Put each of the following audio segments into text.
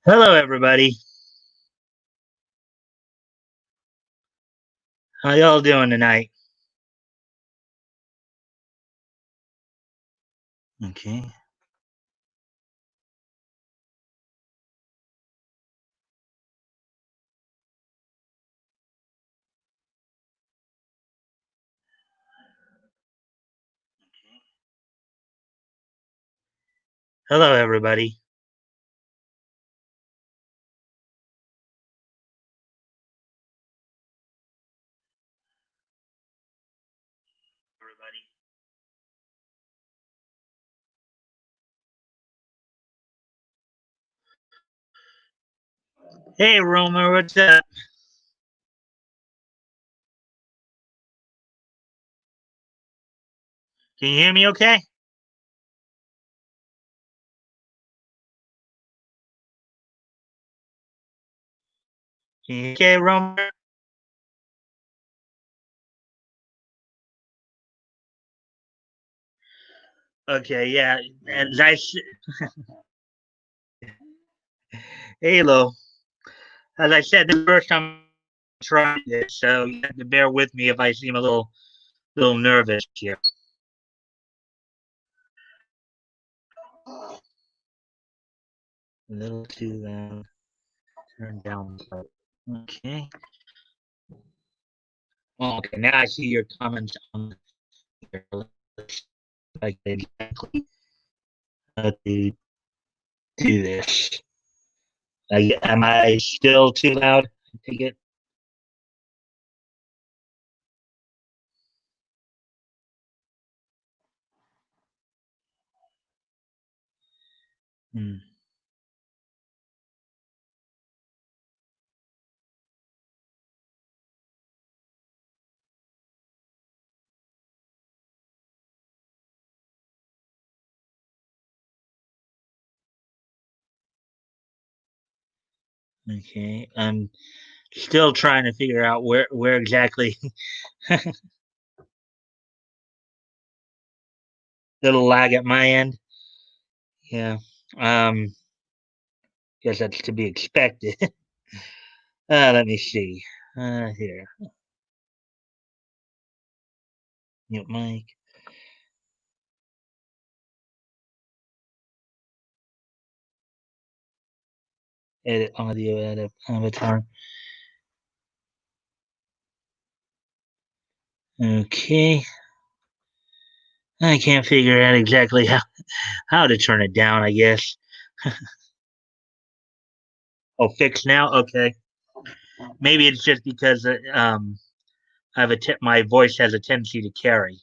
Hello, everybody. How y'all doing tonight? Okay. Hello, everybody. Everybody. Hey, Romer, what's up? Can you hear me okay? Can you okay, Romer? Okay, yeah. As I s- Hello. As I said, this is the first time I'm trying this, so you have to bear with me if I seem a little nervous here. A little too loud. Turn down. Okay. Okay, now I see your comments on here. Like exactly how to do this. Am I still too loud? I take it. Hmm. Okay, I'm still trying to figure out where exactly. Little lag at my end. Yeah. Um. Guess that's to be expected. Let me see. Here. Mute mic. Edit audio. Edit avatar. Okay. I can't figure out exactly how to turn it down. I guess. Oh, fixed now. Okay. Maybe it's just because I have my voice has a tendency to carry.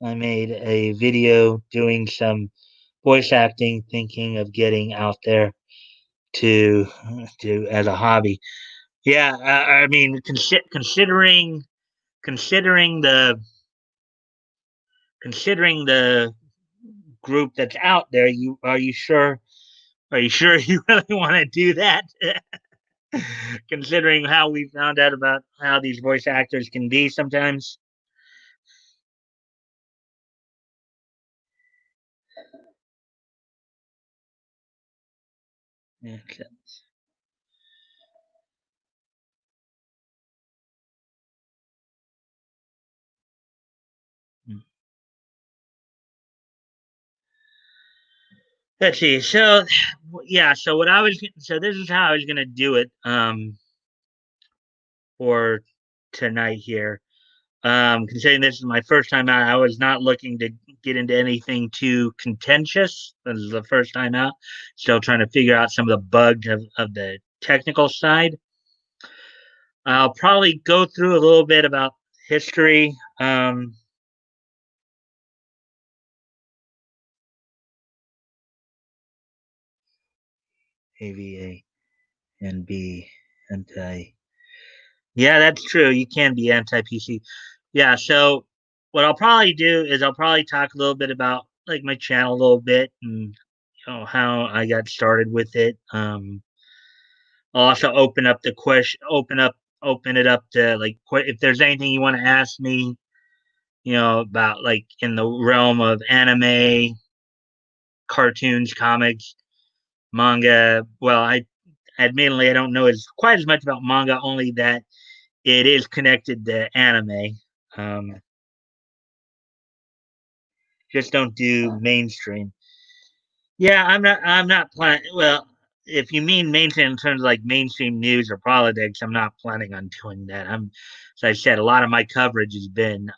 I made a video doing some voice acting, thinking of getting out there to as a hobby. Yeah, I mean, considering the considering the group that's out there, you are you sure? Are you sure you really want to do that? Considering how we found out about how these voice actors can be sometimes. Okay. Let's see. So, yeah. So this is how I was gonna do it. For tonight here. Considering this is my first time out, I was not looking to get into anything too contentious. This is the first time out. Still trying to figure out some of the bugs of the technical side. I'll probably go through a little bit about history. AVA and B anti. Yeah, that's true. You can be anti PC. Yeah. So what I'll probably do is I'll probably talk a little bit about like my channel a little bit and how I got started with it. I'll also open up the question, open it up to like if there's anything you want to ask me, about like in the realm of anime, cartoons, comics, manga. Well, I admittedly I don't know as quite as much about manga, only that it is connected to anime. Um, just don't do mainstream. Yeah, I'm not planning. Well, if you mean mainstream in terms of like mainstream news or politics, I'm not planning on doing that. As I said, a lot of my coverage has been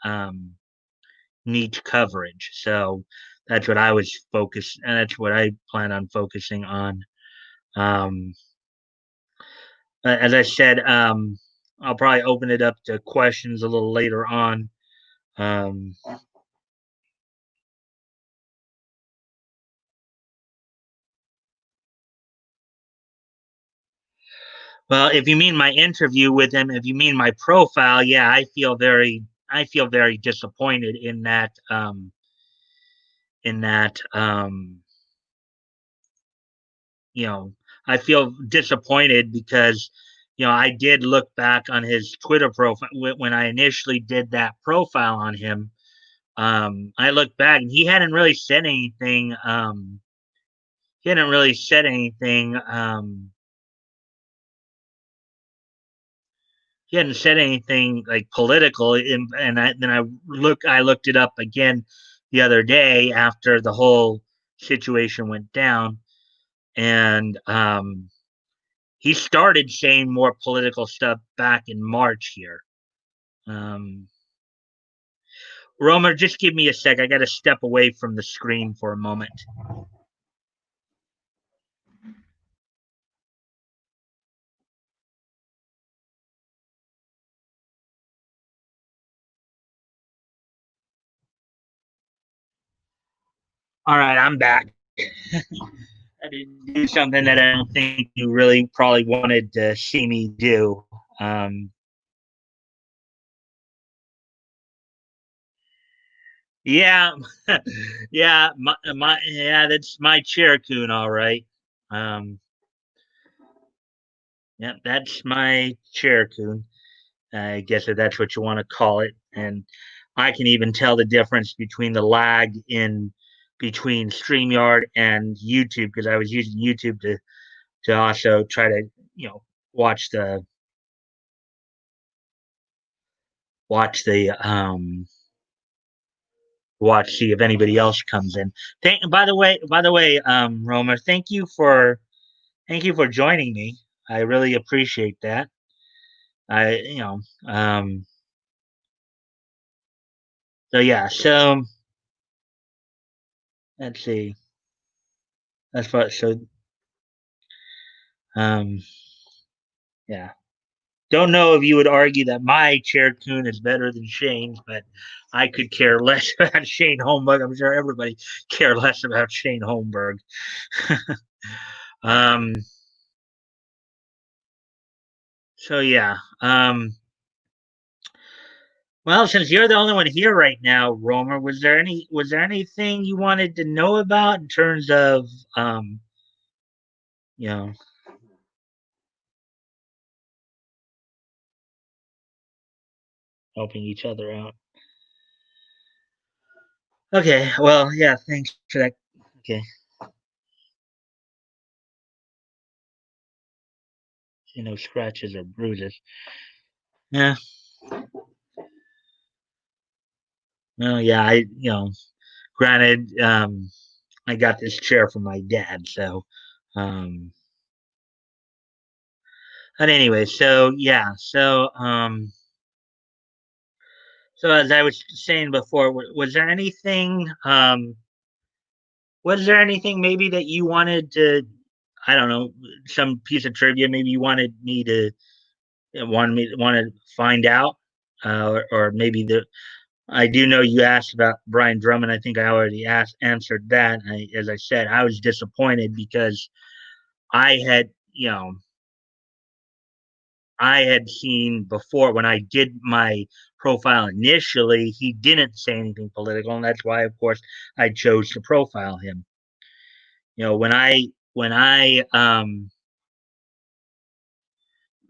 niche coverage, so that's what I was focused, and that's what I plan on focusing on. Um, as I said, I'll probably open it up to questions a little later on. Um, well, if you mean my interview with him, if you mean my profile, yeah, I feel very disappointed in that. In that, you know, I feel disappointed because, I did look back on his Twitter profile when I initially did that profile on him. I looked back and he hadn't really said anything. He hadn't really said anything. He hadn't said anything like political. Then I looked it up again the other day after the whole situation went down, and he started saying more political stuff back in March here. Um, Romer, just give me a sec. I got to step away from the screen for a moment. All right, I'm back. I did do something that I don't think you really probably wanted to see me do. Um, yeah, yeah, that's my chair coon, all right. Um, yeah, that's my chair coon. I guess if that's what you want to call it. And I can even tell the difference between the lag in between StreamYard and YouTube because I was using YouTube to also try to, you know, watch the watch the watch see if anybody else comes in. By the way, Romer, thank you for joining me. I really appreciate that. I you know so yeah, so let's see. That's what so um yeah. Don't know if you would argue that my chair coon is better than Shane's, but I could care less about Shane Holmberg. I'm sure everybody care less about Shane Holmberg. um, so yeah. Well, since you're the only one here right now, Romer, was there anything you wanted to know about in terms of um, you know, helping each other out? Okay. Well, yeah. Thanks for that. Okay. Scratches or bruises. Yeah. Well, yeah. Granted, I got this chair from my dad, so um but anyway, so yeah, so as I was saying before, was there anything was there anything maybe that you wanted to, I don't know, some piece of trivia maybe you wanted me to want to find out, or maybe the I do know you asked about Brian Drummond. I think I already answered that. As I said, I was disappointed because I had, I had seen before when I did my profile initially, he didn't say anything political, and that's why, of course, I chose to profile him. When I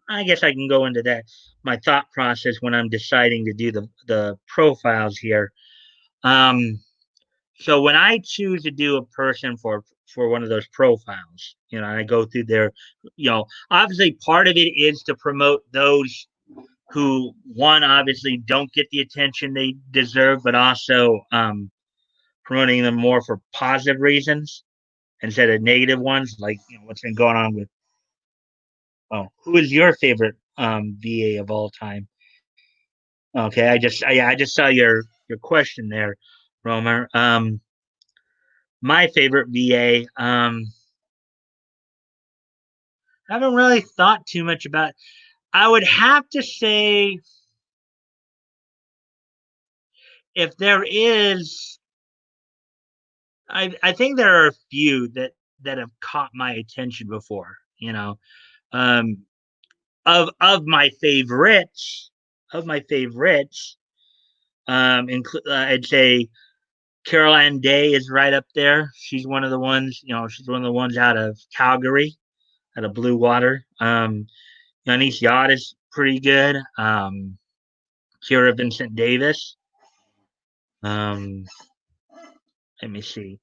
I guess I can go into that my thought process when I'm deciding to do the profiles here. Um, so when I choose to do a person for one of those profiles, I go through their, obviously part of it is to promote those who, one, obviously don't get the attention they deserve, but also promoting them more for positive reasons instead of negative ones, like what's been going on with. Oh, who is your favorite VA of all time? Okay, I just saw your question there, Romer. My favorite VA. I haven't really thought too much about. I would have to say if there is, I think there are a few that have caught my attention before. Um, of my favorites, I'd say Caroline Day is right up there. She's one of the ones. She's one of the ones out of Calgary, out of Blue Water. Yanis Yacht is pretty good. Kira Vincent Davis. Um, Let me see.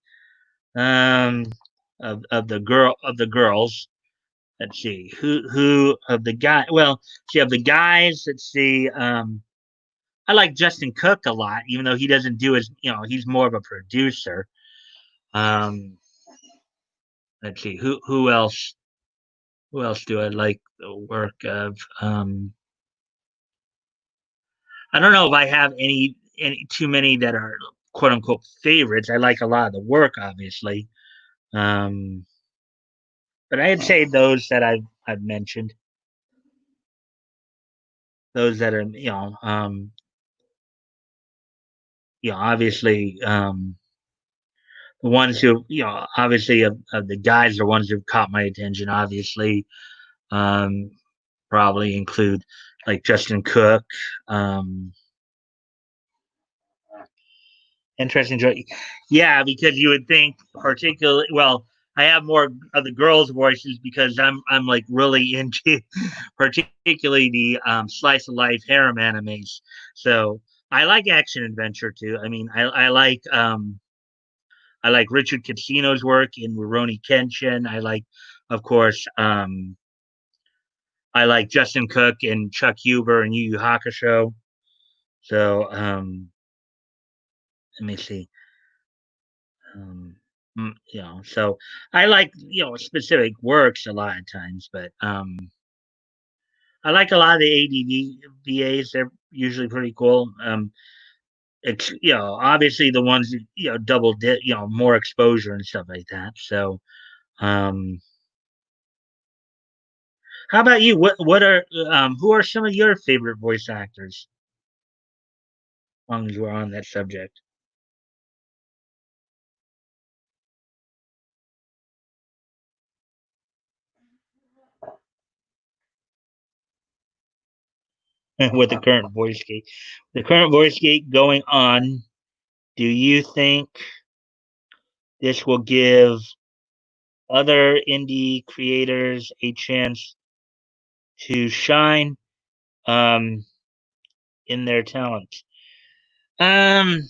Um, of the girls. Let's see who of the guy. Well, see of the guys. Let's see. I like Justin Cook a lot, even though he doesn't do his. He's more of a producer. Um, let's see who else. Who else do I like the work of? I don't know if I have any too many that are quote unquote favorites. I like a lot of the work, obviously. Um, but I'd say those that I've mentioned, those that are obviously the ones who obviously of the guys are ones who've caught my attention. Obviously, um, probably include like Justin Cook. Um, Interesting choice. Yeah, because you would think particularly well, I have more of the girls' voices because I'm like really into particularly the slice of life harem animes. So I like action adventure too. I mean, I like Richard Casino's work in Rurouni Kenshin. I like, of course, I like Justin Cook and Chuck Huber and Yu Yu Hakusho. So let me see. Um, so I like specific works a lot of times, but I like a lot of the ADV VAs. They're usually pretty cool. Obviously the ones more exposure and stuff like that. So, um, how about you? What are who are some of your favorite voice actors? As long as we're on that subject. With the current voice gate going on, do you think this will give other indie creators a chance to shine um, in their talent? Um,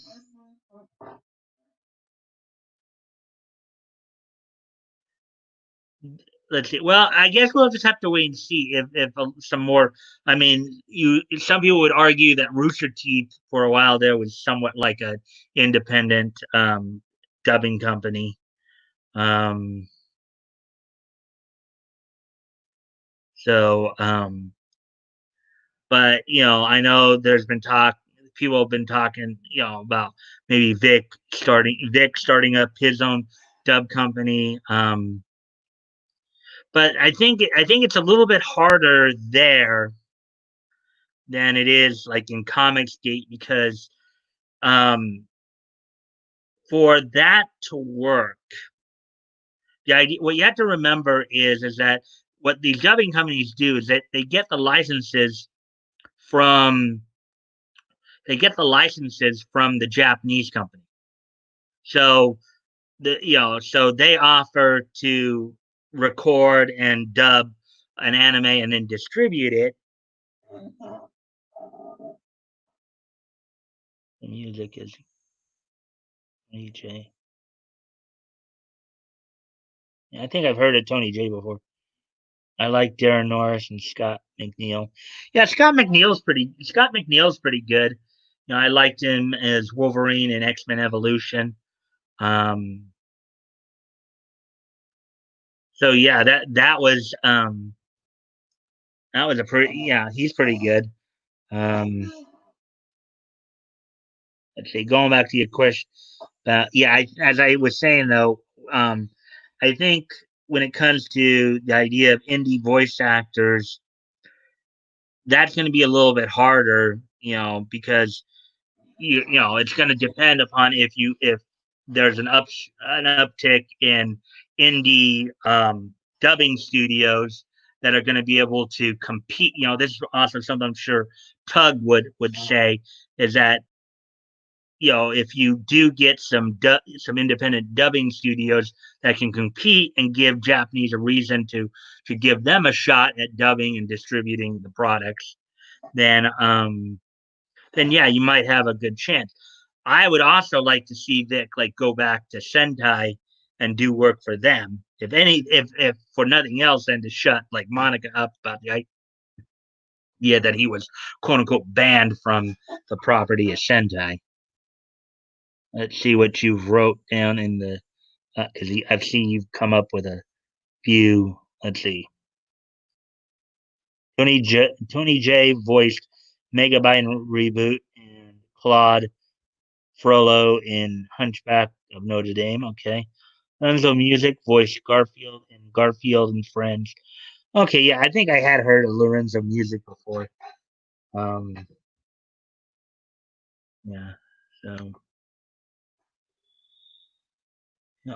let's see. Well, I guess we'll just have to wait and see if some more. I mean, some people would argue that Rooster Teeth for a while there was somewhat like a independent dubbing company. Um, so, but I know there's been talk. People have been talking, about maybe Vic starting up his own dub company. But I think it's a little bit harder there than it is like in Comicsgate because um, for that to work, the idea what you have to remember is that what these dubbing companies do is that from they get the licenses from the Japanese company. So so they offer to record and dub an anime and then distribute it. The music is Tony J. Yeah, I think I've heard of Tony J before. I like Darren Norris and Scott McNeil. Yeah, Scott McNeil's pretty good. You know, I liked him as Wolverine in X-Men Evolution. Um, so yeah, that was a pretty yeah, he's pretty good. Um, let's see, going back to your question, yeah, as I was saying though, I think when it comes to the idea of indie voice actors, that's going to be a little bit harder, you know, because you know it's going to depend upon if there's an uptick in indie dubbing studios that are going to be able to compete. You know, this is also something I'm sure Tug would say is that you know if you do get some independent dubbing studios that can compete and give Japanese a reason to give them a shot at dubbing and distributing the products, then then yeah, you might have a good chance. I would also like to see Vic like go back to Sentai and do work for them. If for nothing else than to shut like Monica up about the idea that he was quote unquote banned from the property of Sentai. Let's see what you've wrote down in the because I've seen you've come up with a few. Let's see. Tony J voiced Megabyte Reboot and Claude Frollo in Hunchback of Notre Dame. Okay. Enzo Music voiced Garfield in Garfield and Friends. Okay, yeah, I think I had heard of Lorenzo Music before. Um, yeah. So,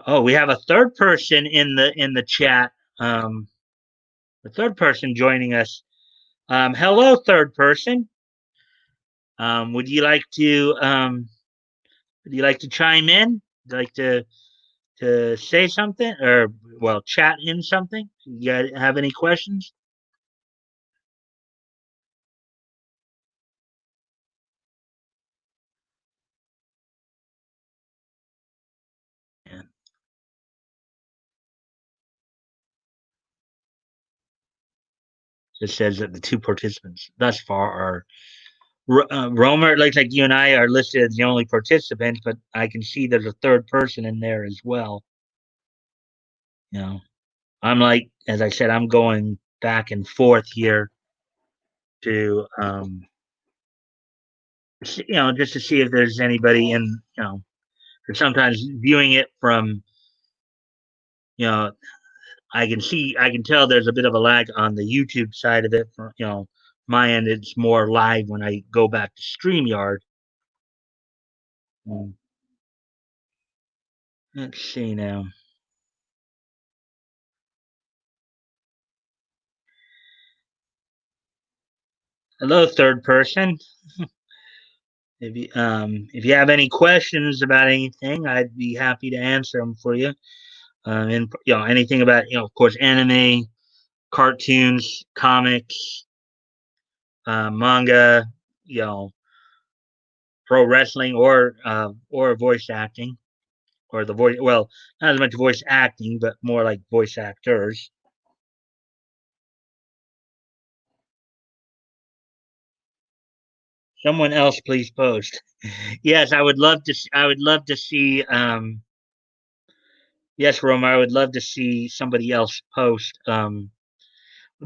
oh, we have a third person in the chat. The third person joining us. Hello, third person. Would you like to chime in? Would you like to say something or well chat in something? You guys have any questions? Yeah. It says that the two participants thus far are Romer. It looks like you and I are listed as the only participants, but I can see there's a third person in there as well. You know, I'm like, as I said, I'm going back and forth here to, you know, just to see if there's anybody in, you know, sometimes viewing it from, you know, I can tell there's a bit of a lag on the YouTube side of it. From, you know, my end, it's more live when I go back to StreamYard. Mm. Let's see now. Hello, third person. If you have any questions about anything, I'd be happy to answer them for you. And you know anything about you know, of course, anime, cartoons, comics, manga, you know, pro wrestling, or voice acting, or the voice. Well, not as much voice acting, but more like voice actors. Someone else, please post. Yes, I would love to. I would love to see. Yes, Roma, I would love to see somebody else post. It'd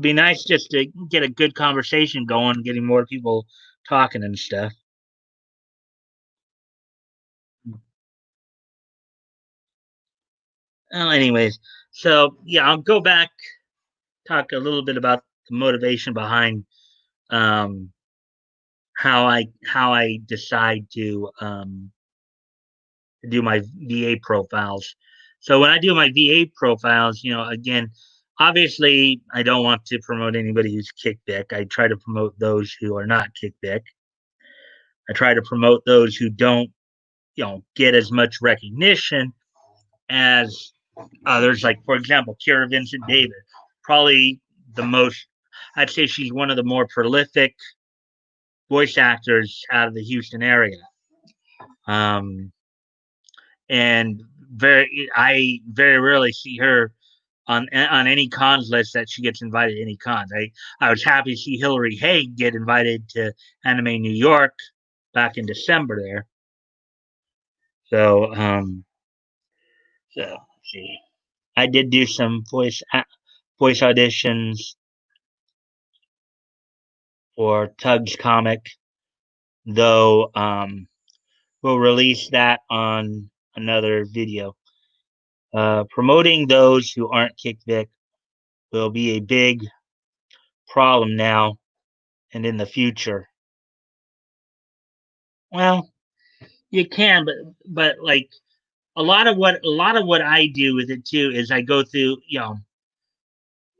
be nice just to get a good conversation going, getting more people talking and stuff. Well, anyways, so yeah, I'll go back, talk a little bit about the motivation behind um, how I decide to do my VA profiles. So when I do my VA profiles, you know, again, obviously I don't want to promote anybody who's kickback. I try to promote those who are not kickback. I try to promote those who don't, you know, get as much recognition as others. Like for example, Kira Vincent David probably the most. I'd say she's one of the more prolific voice actors out of the Houston area. Um, and I very rarely see her on any cons list that she gets invited to any cons. I was happy to see Hillary Haig get invited to Anime New York back in December there. So let's see. I did do some voice auditions for Tug's comic, though we'll release that on another video. Promoting those who aren't Kick Vic will be a big problem now and in the future. Well, you can, but like a lot of what I do with it too is I go through,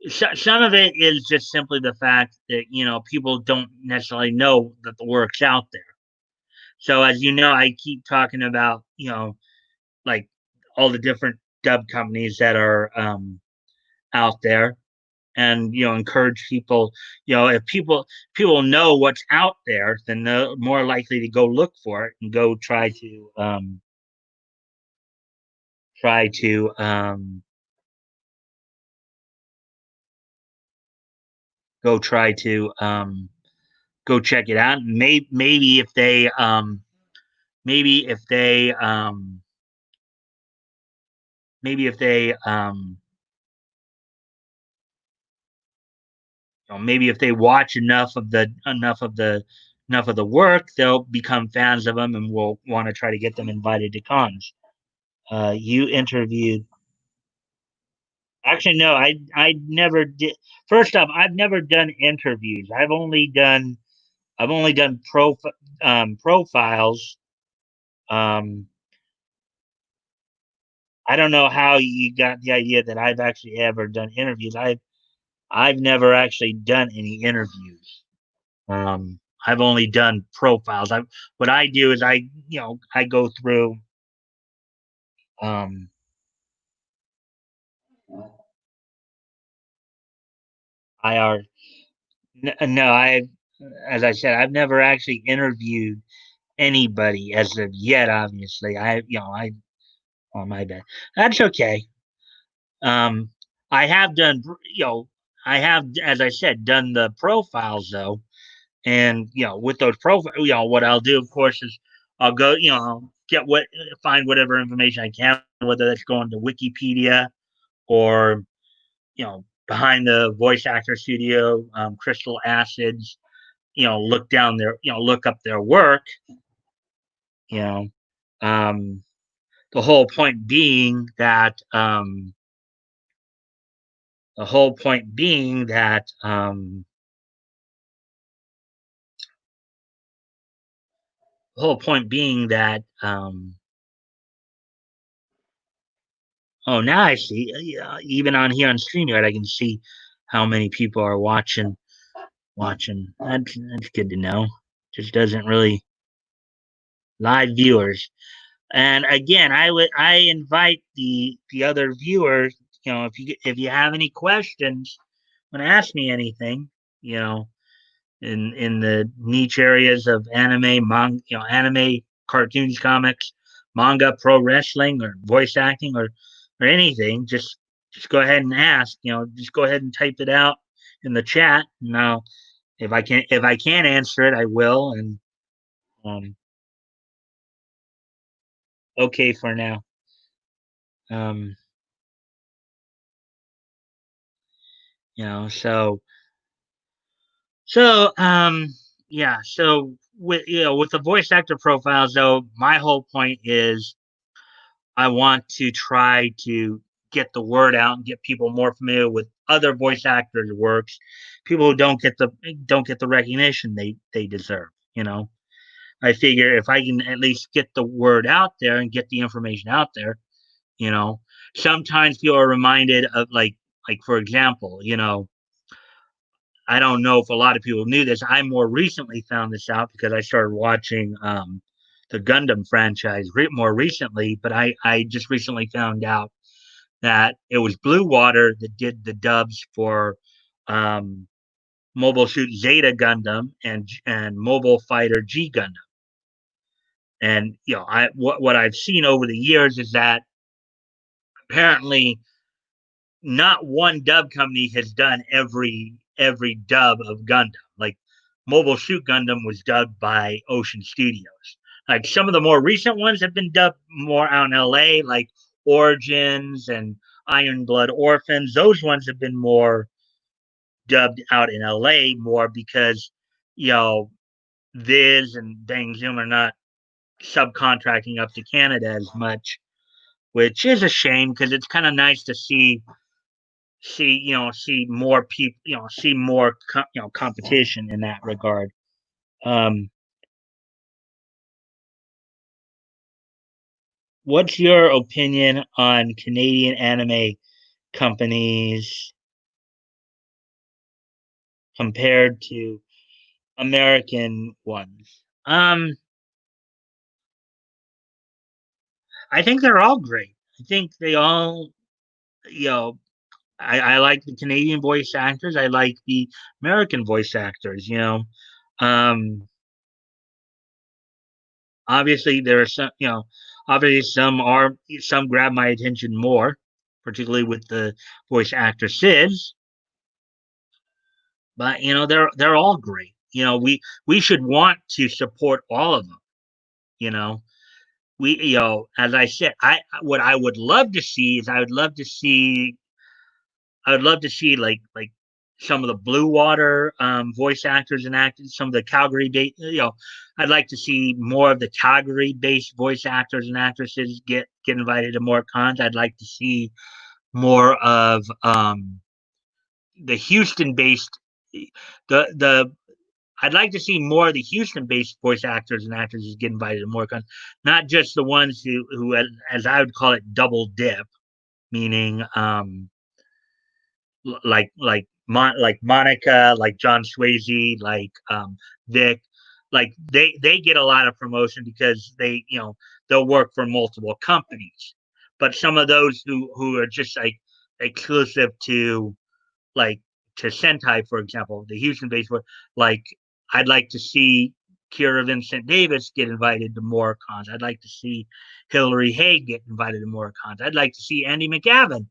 some of it is just simply the fact that people don't necessarily know that the work's out there. So as you know, I keep talking about like all the different dub companies that are out there, and encourage people. If people know what's out there, then they're more likely to go look for it and go try to try to go try to go check it out. Maybe if they maybe if they maybe if they maybe if they watch enough of the work, they'll become fans of them and will want to try to get them invited to cons. You interviewed. Actually, no, I never did. First off, I've never done interviews. I've only done profiles. Um, I don't know how you got the idea that I've actually ever done interviews. I've never actually done any interviews. I've only done profiles. What I do is I go through um IR. No, as I said, I've never actually interviewed anybody as of yet. Obviously, oh, my bad. That's okay. Um, I have done, I have, as I said, done the profiles though, and with those profiles, what I'll do, of course, is I'll go, get find whatever information I can, whether that's going to Wikipedia or behind the voice actor studio, Crystal Acids, look down their, look up their work, you know, um, the whole point being that, the whole point being that, the whole point being that, oh, now I see. Even on here on StreamYard, I can see how many people are watching. That's good to know. Just doesn't really live viewers. And again, I invite the other viewers. If you have any questions, want to ask me anything, you know, in the niche areas of anime, cartoons, comics, manga, pro wrestling, or voice acting, or anything, just go ahead and ask. Just go ahead and type it out in the chat. Now, if I can't answer it, I will. And um, okay for now. Um, so so yeah. So with the voice actor profiles, though, my whole point is I want to try to get the word out and get people more familiar with other voice actors' works. People who don't get the recognition they deserve. I figure if I can at least get the word out there and get the information out there, you know, sometimes people are reminded of like for example, I don't know if a lot of people knew this. I more recently found this out because I started watching the Gundam franchise more recently, but I just recently found out that it was Blue Water that did the dubs for um, Mobile Suit Zeta Gundam and Mobile Fighter G Gundam. And I what I've seen over the years is that apparently not one dub company has done every dub of Gundam. Like Mobile Suit Gundam was dubbed by Ocean Studios. Like some of the more recent ones have been dubbed more out in LA, like Origins and Iron Blood Orphans. Those ones have been more dubbed out in LA more because you know Viz and Bang Zoom are not subcontracting up to Canada as much, which is a shame because it's kind of nice to see more people, see more competition in that regard. Um, what's your opinion on Canadian anime companies compared to American ones? I think they're all great. I think they all, you know, I like the Canadian voice actors. I like the American voice actors. Um, obviously there are some. Obviously some grab my attention more, particularly with the voice actor Sis. But they're all great. We should want to support all of them. You know, as I said, I what I would love to see is I would love to see like some of the Blue Water voice actors and actors, some of the Calgary based. I'd like to see more of the Calgary based voice actors and actresses get invited to more cons. I'd like to see more of the Houston based the I'd like to see more of the Houston-based voice actors and actresses get invited to more cons, not just the ones who, as I would call it, double dip, meaning like Monica, like John Swayze, like Vic, like they get a lot of promotion because they'll work for multiple companies. But some of those who are just like exclusive like to Sentai, for example, the Houston based one, like I'd like to see Kira Vincent Davis get invited to more cons. I'd like to see Hilary Haig get invited to more cons. I'd like to see Andy McGavin,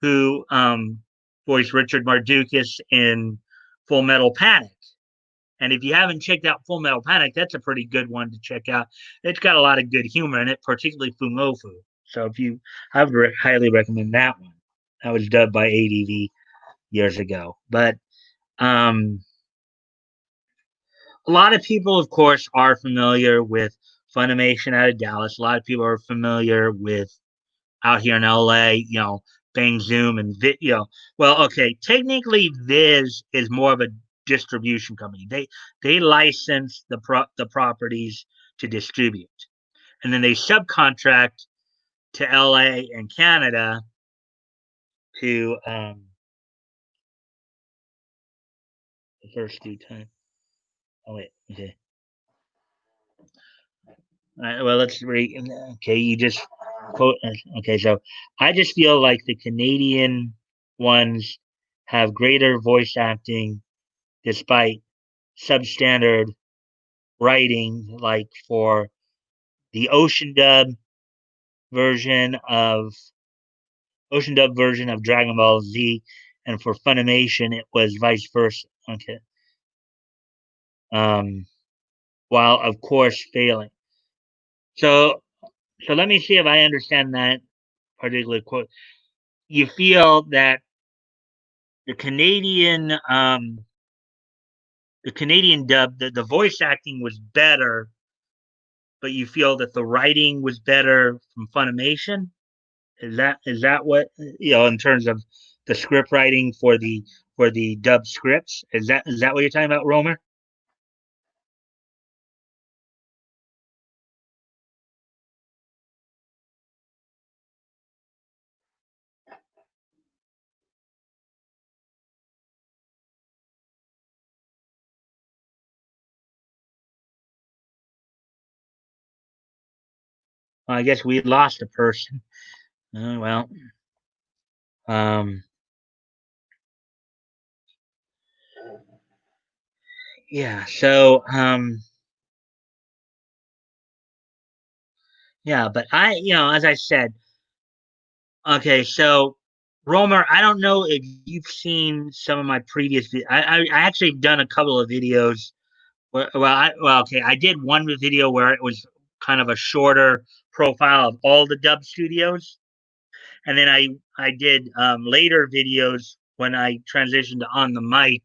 who voiced Richard Mardukas in Full Metal Panic. And if you haven't checked out Full Metal Panic, that's a pretty good one to check out. It's got a lot of good humor in it, particularly Fumofu. So I would highly recommend that one. That was dubbed by ADV years ago. But um, a lot of people, of course, are familiar with Funimation out of Dallas. A lot of people are familiar with out here in LA, Bang Zoom and Well, okay, technically Viz is more of a distribution company. They license the properties to distribute, and then they subcontract to LA and Canada to the first due time. Oh wait, okay. Well, let's read. Okay, you just quote. Okay, so I just feel like the Canadian ones have greater voice acting despite substandard writing, like for the version of Ocean Dub version of Dragon Ball Z, and for Funimation it was vice versa. Okay, um, while of course failing. So, so let me see if I understand that particular quote. You feel that the Canadian the Canadian dub, the voice acting was better, but you feel that the writing was better from Funimation. Is that what in terms of the script writing for the dub scripts? Is that what you're talking about, Romer? Well, I guess we lost a person. Well, um, Yeah. So yeah, but as I said, okay, so Romer, I don't know if you've seen some of my previous. I actually done a couple of videos. Okay, I did one video where it was kind of a shorter profile of all the dub studios, and then I did later videos when I transitioned to on the mic,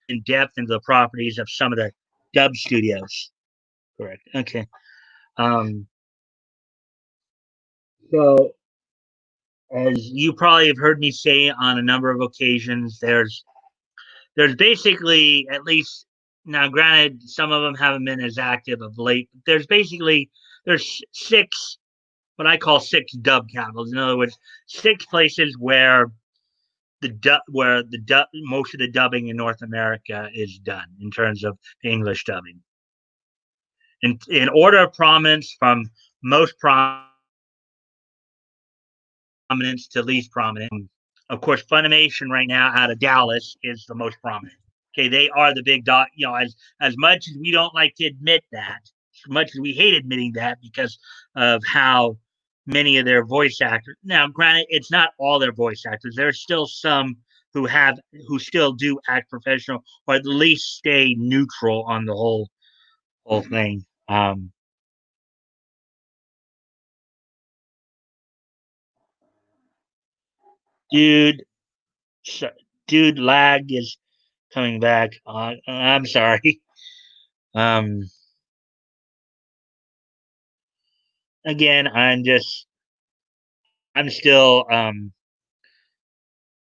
in depth into the properties of some of the dub studios. Correct. Okay. Um, so as you probably have heard me say on a number of occasions, there's basically, at least now, granted, some of them haven't been as active of late. But there's six, what I call six dub capitals. In other words, six places where most of the dubbing in North America is done in terms of the English dubbing. In order of prominence from most prominence to least prominent. Of course, Funimation right now out of Dallas is the most prominent. Okay, they are the big dog. As much as we don't like to admit that, as much as we hate admitting that because of how many of their voice actors. Now, granted, it's not all their voice actors. There's still some who still do act professional, or at least stay neutral on the whole thing. Dude, so, dude, lag is coming back. I'm sorry. Um, again, I'm still,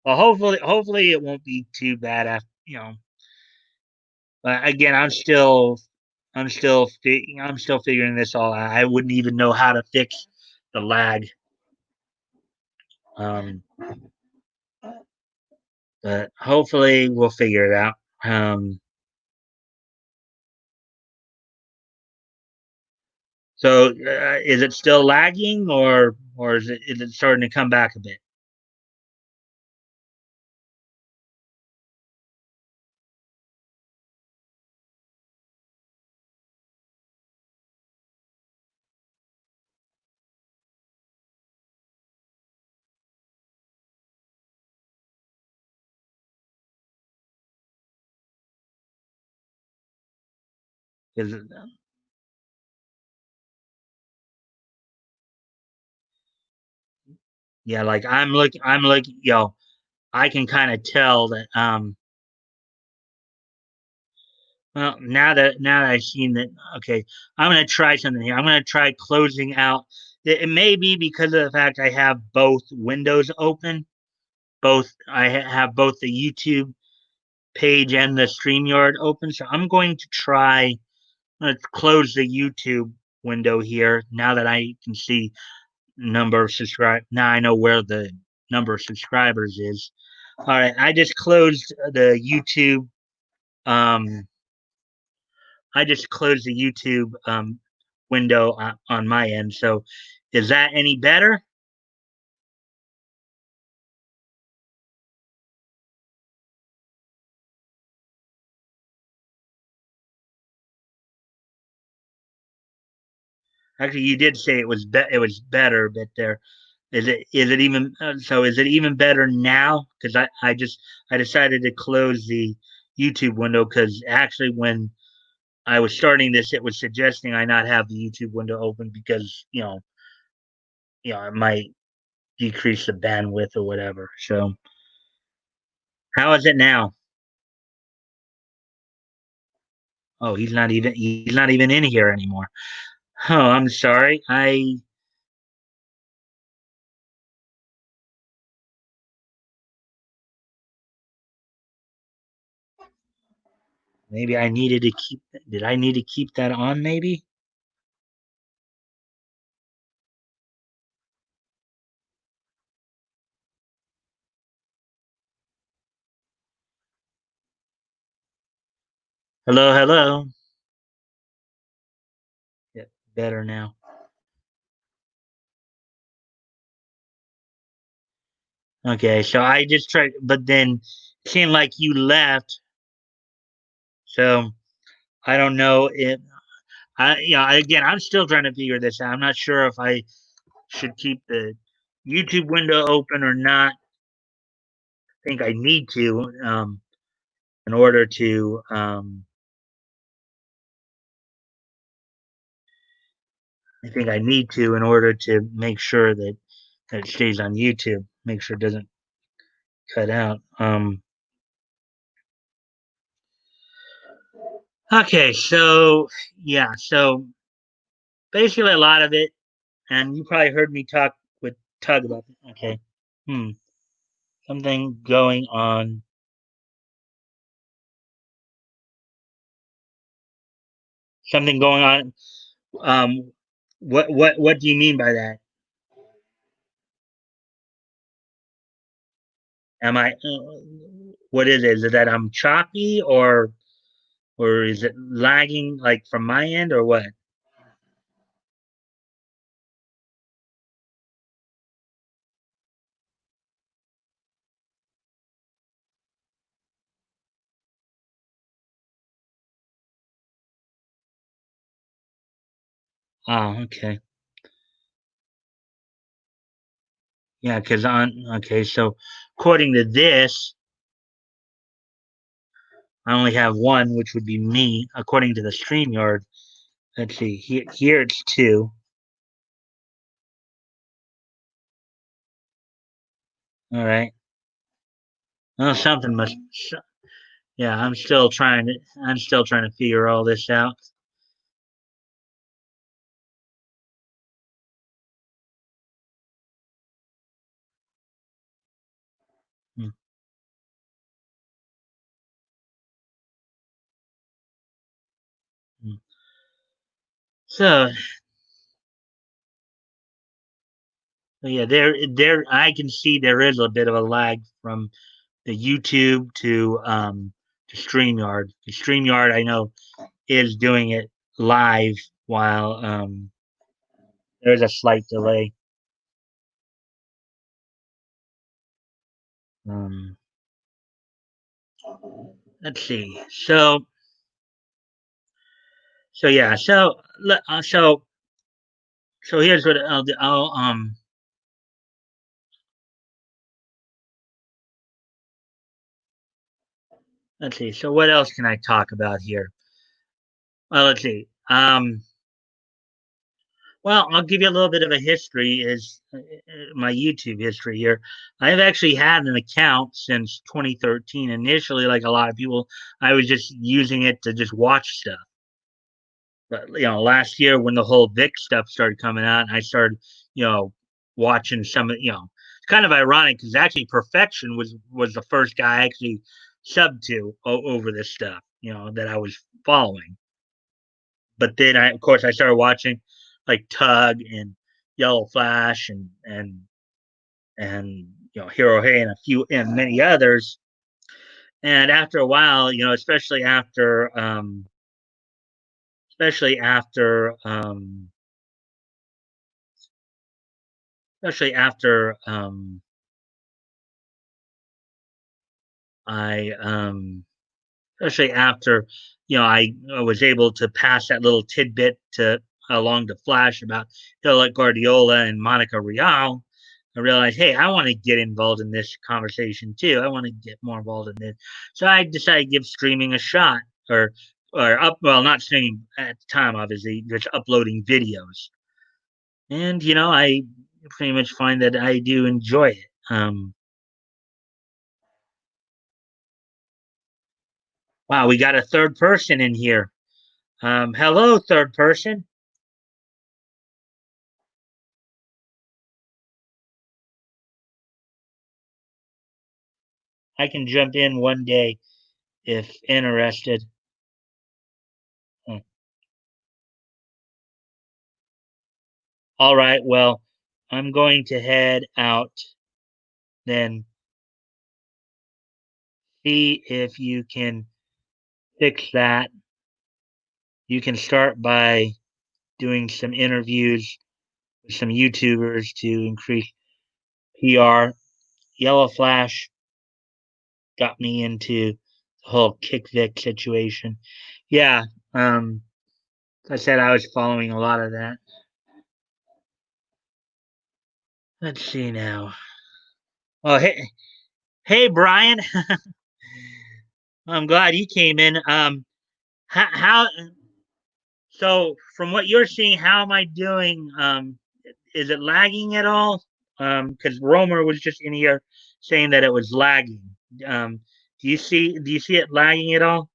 well, hopefully it won't be too bad after. But again, I'm still figuring this all out. I wouldn't even know how to fix the lag. Um, but hopefully we'll figure it out. So is it still lagging, or is it starting to come back a bit? Is it, yeah, like I'm looking, I can kind of tell that. Well, now that I've seen that, okay, I'm gonna try something here. I'm gonna try closing out. It may be because of the fact I have both windows open. I have both the YouTube page and the StreamYard open. So I'm going to try. Let's close the YouTube window here. Now that I can see number of subscribe. Now I know where the number of subscribers is. All right, I just closed the YouTube. Um, I just closed the YouTube window on my end. So, is that any better? Actually, you did say it was better, but there is it even so? Is it even better now? Because I decided to close the YouTube window because actually when I was starting this, it was suggesting I not have the YouTube window open because it might decrease the bandwidth or whatever. So, how is it now? Oh, he's not even in here anymore. Oh, I'm sorry. I maybe I needed to keep. Did I need to keep that on? Maybe. Hello, hello. Yeah, better now. Okay, so I just tried, but then it seemed like you left. So I don't know if again, I'm still trying to figure this out. I'm not sure if I should keep the YouTube window open or not. I think I need to in order to I think I need to in order to make sure that it stays on YouTube. Make sure it doesn't cut out. Okay, so yeah, so basically a lot of it, and you probably heard me talk with Tug about it. Okay, hmm, something going on. Something going on. Um, what do you mean by that? Am I? What is it? Is it that I'm choppy, or is it lagging like from my end, or what? Oh, okay. Yeah, because on okay, so according to this, I only have one, which would be me. According to the StreamYard, let's see. Here it's two. All right. Oh, something must. Yeah, I'm still trying to figure all this out. Mm, mm. So, yeah, there I can see there is a bit of a lag from the YouTube to StreamYard. The StreamYard I know is doing it live while there's a slight delay. Um, let's see. So yeah, so here's what I'll do. Let's see. So what else can I talk about here? Well, let's see. Well, I'll give you a little bit of a history is my YouTube history here. I've actually had an account since 2013. Initially, like a lot of people, I was just using it to just watch stuff. But last year when the whole Vic stuff started coming out, I started, watching some of, it's kind of ironic because actually Perfection was the first guy I actually subbed to over this stuff, that I was following. But then of course, I started watching like Tug and Yellow Flash and Hero Hey and a few and many others. And after a while, especially after especially after I especially after I was able to pass that little tidbit to along to Flash about Hila Guardiola and Monica Rial. I realized, hey, I want to get involved in this conversation too. I want to get more involved in this. So I decided to give streaming a shot, or not streaming at the time, obviously, just uploading videos. And I pretty much find that I do enjoy it. Wow, we got a third person in here. Hello, third person. I can jump in one day if interested. Hmm. All right, well, I'm going to head out then. See if you can fix that. You can start by doing some interviews with some YouTubers to increase PR. Yellow Flash got me into the whole Kick Vic situation. Yeah, I said I was following a lot of that. Let's see now. Oh, hey, Brian. I'm glad you came in. How so from what you're seeing, how am I doing? Is it lagging at all? Because Romer was just in here saying that it was lagging. Um, do you see it lagging at all?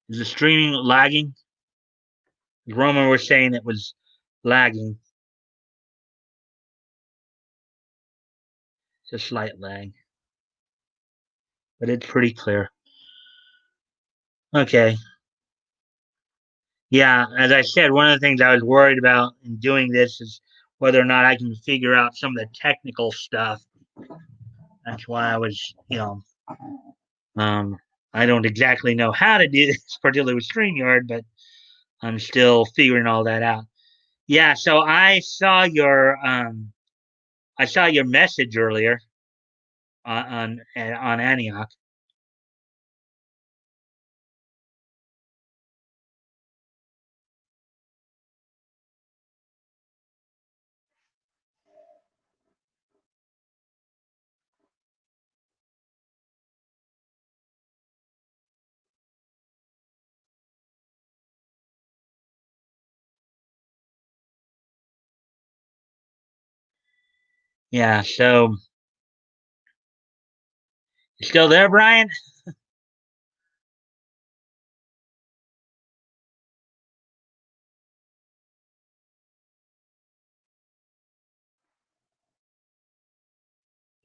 Is the streaming lagging? Romer was saying it was lagging, just slight lag, but it's pretty clear. Okay. Yeah, as I said, one of the things I was worried about in doing this is whether or not I can figure out some of the technical stuff. That's why I was, um, I don't exactly know how to do this, particularly with StreamYard, but I'm still figuring all that out. Yeah, so I saw your message earlier on Antioch. Yeah, so you still there, Brian?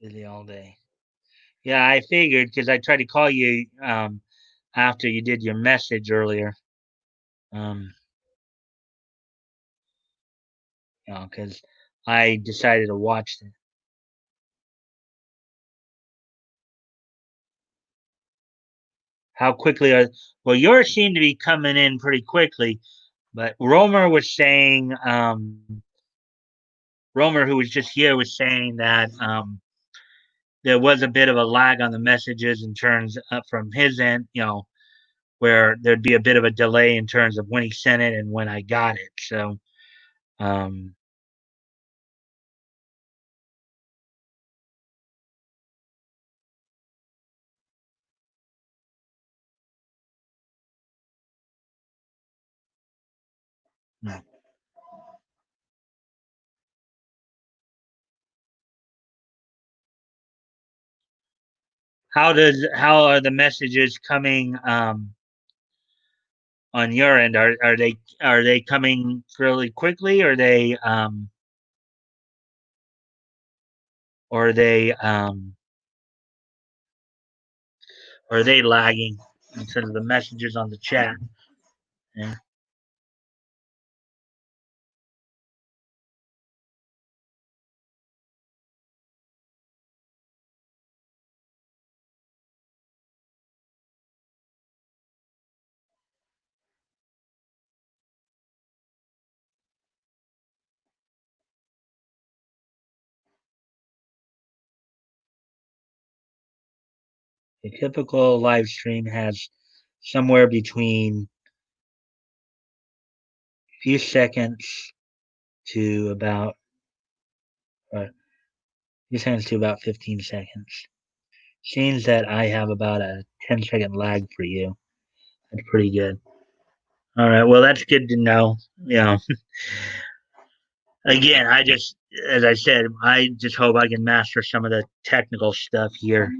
Busy all day. Yeah, I figured because I tried to call you after you did your message earlier. Um, because I decided to watch it. How quickly are well? Yours seem to be coming in pretty quickly, but Romer, who was just here, was saying that there was a bit of a lag on the messages in terms of from his end, where there'd be a bit of a delay in terms of when he sent it and when I got it. So, um, how are the messages coming on your end? Are they coming fairly quickly? Or are they are they lagging in terms of the messages on the chat? Yeah. A typical live stream has somewhere between a few seconds to about few seconds to about 15 seconds. Seems that I have about a 10-second lag for you. That's pretty good. All right. Well, that's good to know. Again, as I said, I just hope I can master some of the technical stuff here.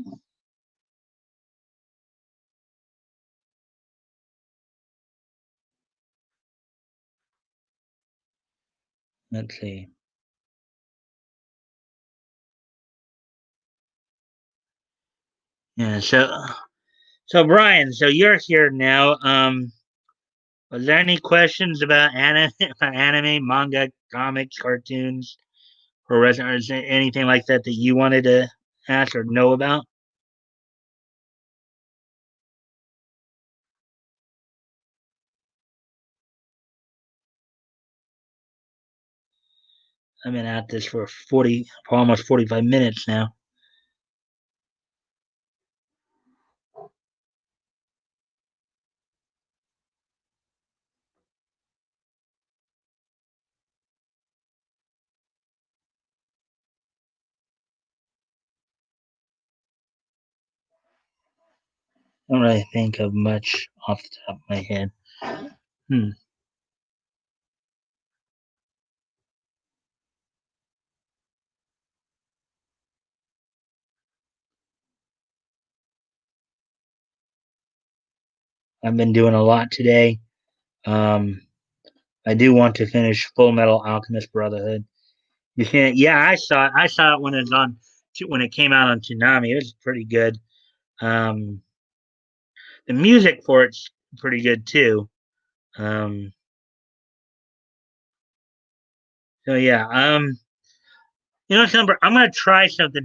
Let's see. Yeah. So Brian, so you're here now. Was there any questions about anime, manga, comics, cartoons, or is there anything like that that you wanted to ask or know about? I've been at this for almost 45 minutes now. I don't really think of much off the top of my head. Hmm. I've been doing a lot today. Um, I do want to finish Full Metal Alchemist Brotherhood. You can't. Yeah, I saw it. I saw it when it was on when it came out on Toonami. It was pretty good. Um, the music for it's pretty good too. Um, so yeah. Something. I'm gonna try something.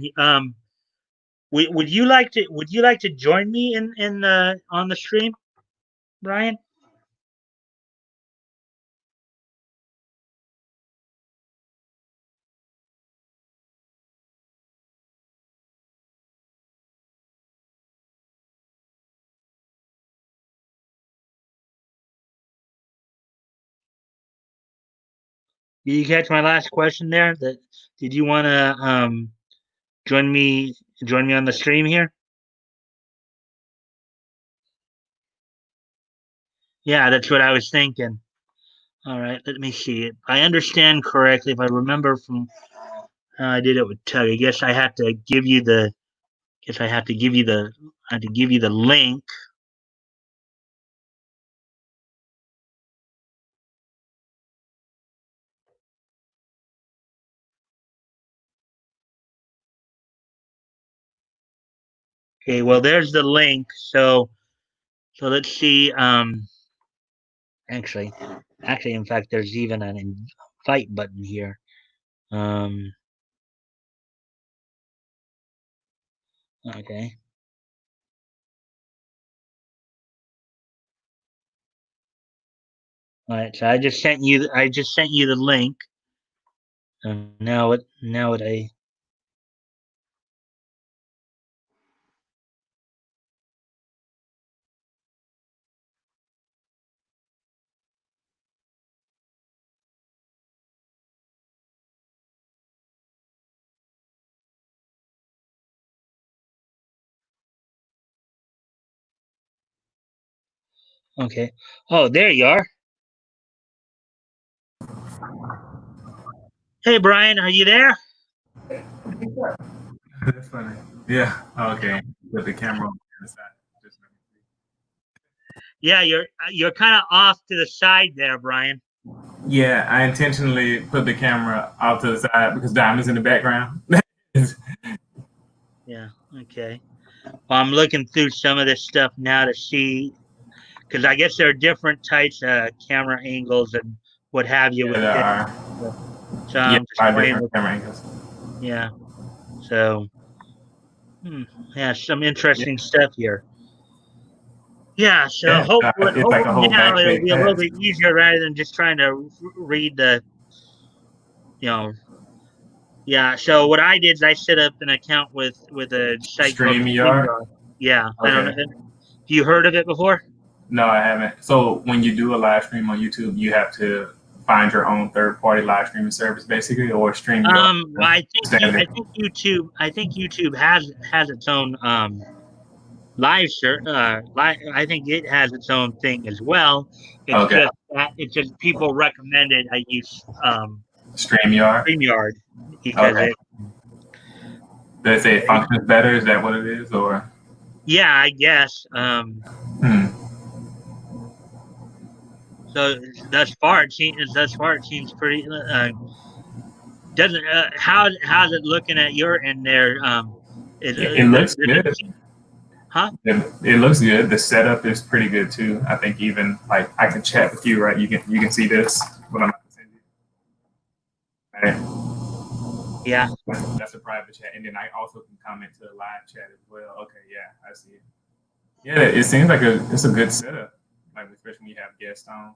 Would you like to? Would you like to join me in the on the stream, Brian? Did you catch my last question there? That did you want to join me join me on the stream here? Yeah, that's what I was thinking. All right, let me see. If I understand correctly, if I remember from how I did it with Tug, I guess I have to give you the. Guess I have to give you the. I have to give you the link. Okay, well, there's the link. So let's see. Actually, in fact, there's even an invite button here. Um, okay. All right. So I just sent you. I just sent you the link. Now it. Now it. I. Okay. Oh, there you are. Hey, Brian, are you there? That's funny. Yeah. Okay. Put the camera on the side. Just Yeah, you're kind of off to the side there, Brian. yeah, I intentionally put the camera off to the side because Diamond's in the background. Yeah. Okay. Well, I'm looking through some of this stuff now to see because I guess there are different types of camera angles and what have you Yeah, with there this. are. So Yeah, I'm just five playing different with. camera angles. Yeah. So hmm, yeah, some Yeah, interesting stuff here. Yeah. So yeah. It's like a hopefully whole now it'll backpack be a little task. bit easier rather than just trying to read the you know. Yeah. So what I did is I set up an account with a site called StreamYard. StreamYard. Yeah. I don't know. Okay. Have you heard of it before? No, I haven't. So when you do a live stream on YouTube, you have to find your own third-party live streaming service, basically, or StreamYard standard. I think YouTube has its own I think it has its own thing as well. Okay. It's just people recommended I use StreamYard. StreamYard because Okay. it They say it functions better. Is that what it is, or? yeah I guess Hmm. so thus far it seems pretty doesn't how's it looking at your end there It looks does it good. seem, huh It looks good. The setup is pretty good too. I think even like I can chat with you, right? You can see this what I'm about to send you. Right. yeah That's a private chat, and then I also can comment to the live chat as well. Okay, yeah, I see it. Yeah, it seems like it's a good setup. Like especially when you have guests on.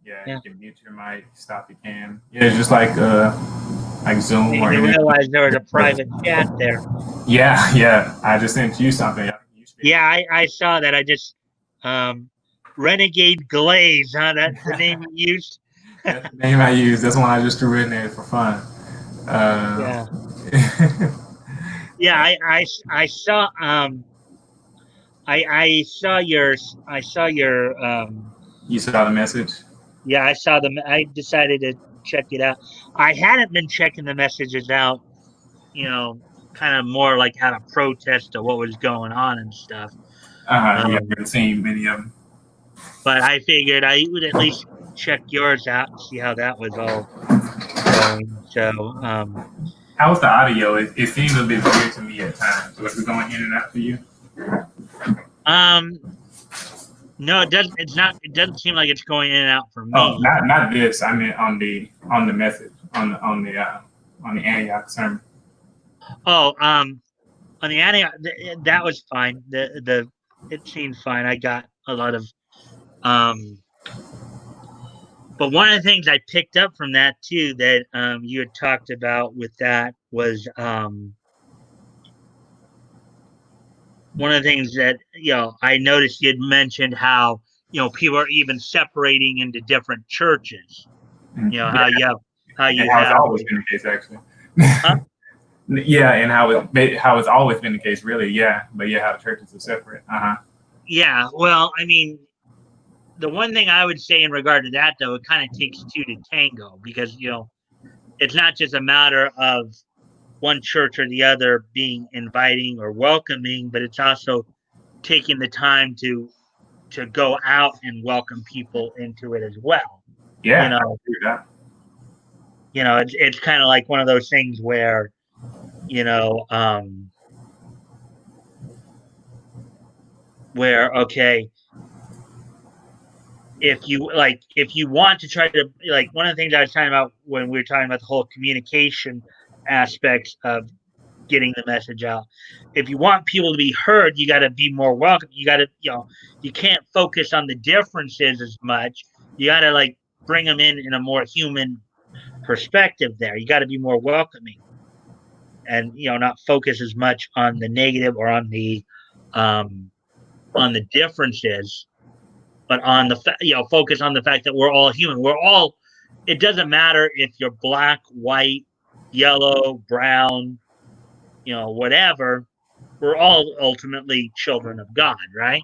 Yeah, Yeah. you can mute your mic, stop your cam. Yeah, it's just like Zoom I or didn't internet. realize there was a private chat there. Yeah, yeah. I just sent you something. Yeah, I saw that. I just Renegade Glaze, huh? That's the name you used. That's the name I use. That's one I just threw in there for fun. Yeah. Yeah, I saw I saw your You saw the message? yeah, I saw them. I decided to check it out. I hadn't been checking the messages out, kind of more like out of protest to what was going on and stuff. You Um, haven't seen many of them. but I figured I would at least check yours out and see how that was all going. So, How was the audio? It seemed a bit weird to me at times. Was it going in and out for you? um, no, it doesn't. It's not. It doesn't seem like it's going in and out for Oh, me. not this. I mean on the message on the Antioch sermon. Oh, on the Antioch, that was fine. It seemed fine. I got a lot of but one of the things I picked up from that too that you had talked about with that was one of the things that I noticed you had mentioned how people are even separating into different churches. Yeah. How And you how it's have always been the case, actually. huh? Yeah, and how it's always been the case, really. Yeah, but yeah, how the churches are separate. Yeah. Well, I mean, the one thing I would say in regard to that, though, it kind of takes two to tango because it's not just a matter of one church or the other being inviting or welcoming, but it's also taking the time to go out and welcome people into it as well. Yeah, I agree with that. It's kind of like one of those things where okay, if you want to try to like one of the things I was talking about when we were talking about the whole communication aspects of getting the message out. If you want people to be heard, you got to be more welcome. You got to, you can't focus on the differences as much. You got to like bring them in a more human perspective there. You got to be more welcoming and, not focus as much on the negative or um, on the differences, but on focus on the fact that we're all human. It doesn't matter if you're black, white, yellow, brown, whatever, we're all ultimately children of God, right?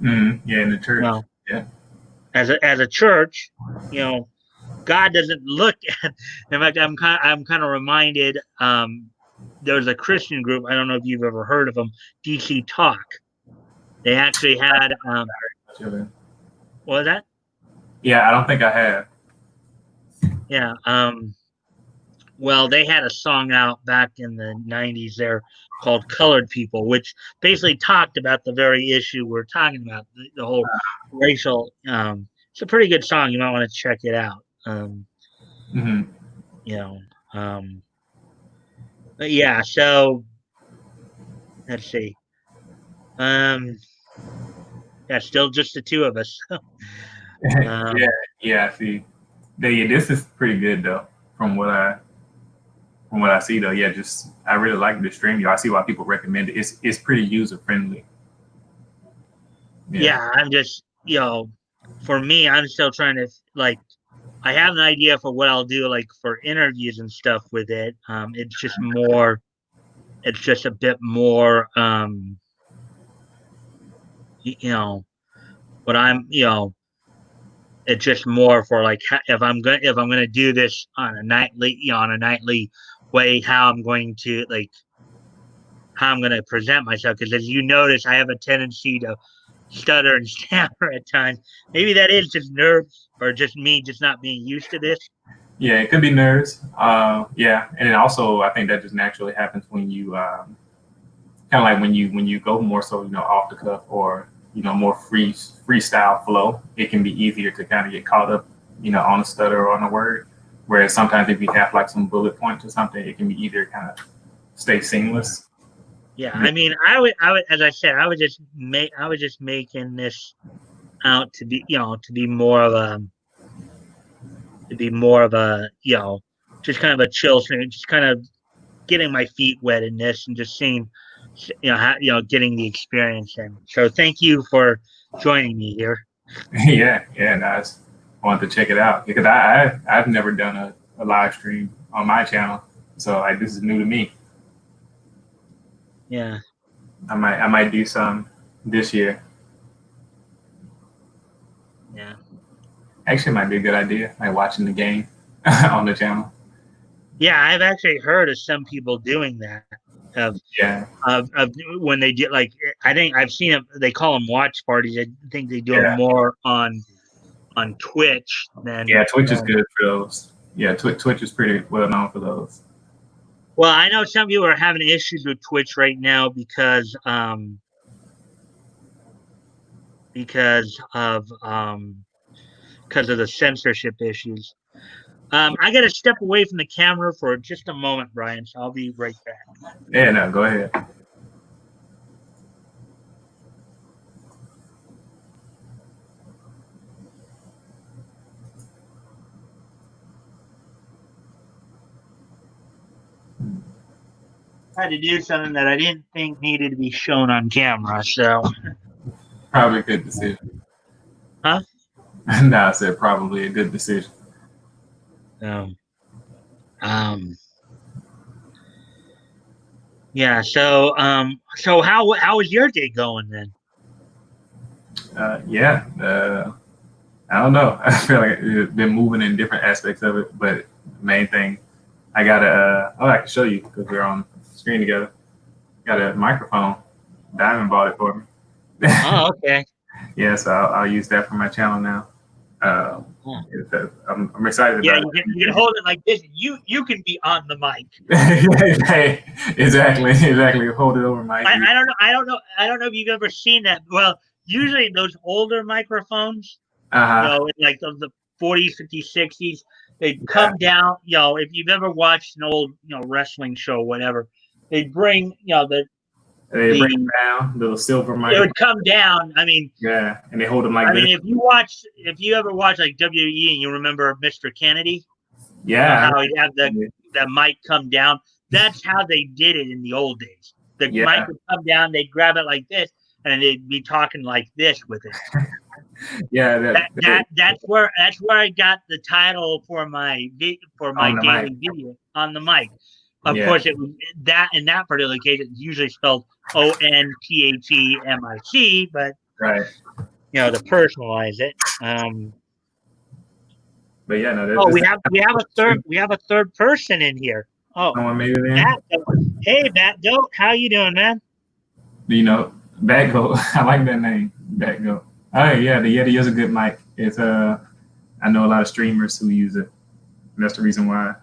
Yeah, in the church. Well, yeah. As a church, God doesn't look at. In fact, I'm kind of reminded. There's a Christian group. I don't know if you've ever heard of them. DC Talk. They actually had. What was that? Yeah, I don't think I have. Yeah. Well, they had a song out back in the 90s there called Colored People, which basically talked about the very issue we're talking about, the whole racial. It's a pretty good song. You might want to check it out. Mm-hmm. But yeah, so let's see. Yeah, still just the two of us. Yeah, see. This is pretty good though, from what I see though. Yeah, just I really like the stream. I see why people recommend it. It's pretty user friendly. Yeah, I'm just for me, I'm still trying to like. I have an idea for what I'll do, like for interviews and stuff with it. It's just more. It's just a bit more. But it's just more for like if I'm gonna do this on a nightly way, how I'm going to present myself, because as you notice I have a tendency to stutter and stammer at times. Maybe that is just nerves or just me just not being used to this. Yeah, it could be nerves. Yeah, and then also I think that just naturally happens when you kind of like when you go more so off the cuff or more freestyle flow. It can be easier to kind of get caught up on a stutter or on a word. Whereas sometimes if you have like some bullet points or something, it can be easier to kind of stay seamless. Yeah, I mean, I would, as I said, I was just making this out to be, to be more of it'd be more of a, just kind of a chill stream, just kind of getting my feet wet in this and just seeing, getting the experience in. So thank you for joining me here. Yeah, nice. I want to check it out because I've never done a live stream on my channel, so like this is new to me. Yeah, I might do some this year. yeah. Actually, it might be a good idea. Like watching the game on the channel. Yeah, I've actually heard of some people doing that. Of, Yeah, of when they get like, I think I've seen them. They call them watch parties. I think they do them yeah, more on Twitch than. yeah. Twitch is good for those. Yeah, Twitch is pretty well known for those. Well, I know some people are having issues with Twitch right now because of the censorship issues. I got to step away from the camera for just a moment, Brian. So I'll be right back. Yeah, no, go ahead. I had to do something that I didn't think needed to be shown on camera. So, Probably a good decision. huh? No, I said probably a good decision. Yeah. So how was your day going then? Yeah, I don't know. I feel like it's been moving in different aspects of it, but the main thing I got I can show you because we're on screen together. Got a microphone. Diamond bought it for me. Oh, okay. Yeah, so I'll use that for my channel now. I'm excited Yeah, about you can hold it like this. You can be on the mic. Exactly. Hold it over my. I don't know if you've ever seen that. Well, usually those older microphones, in like the 40s, 50s, 60s, they come down. If you've ever watched an old wrestling show, whatever, they bring they bring it down, little silver mic. It would come down. I mean, yeah, and they hold them like this. I mean, if you ever watch like WWE and you remember Mr. Kennedy, yeah, how he'd have the mic come down. That's how they did it in the old days. The mic would come down, they'd grab it like this, and they'd be talking like this with it. Yeah, that's where I got the title for my daily video on the mic. Of course, it was that in that particular case, it's usually spelled ONTHEMIC, but right, to personalize it. But yeah, no. We have a third person in here. Oh, hey, Bat Goat, how you doing, man? Bat Goat. I like that name, Bat Goat. Oh yeah, the Yeti is a good mic. It's I know a lot of streamers who use it. And that's the reason why.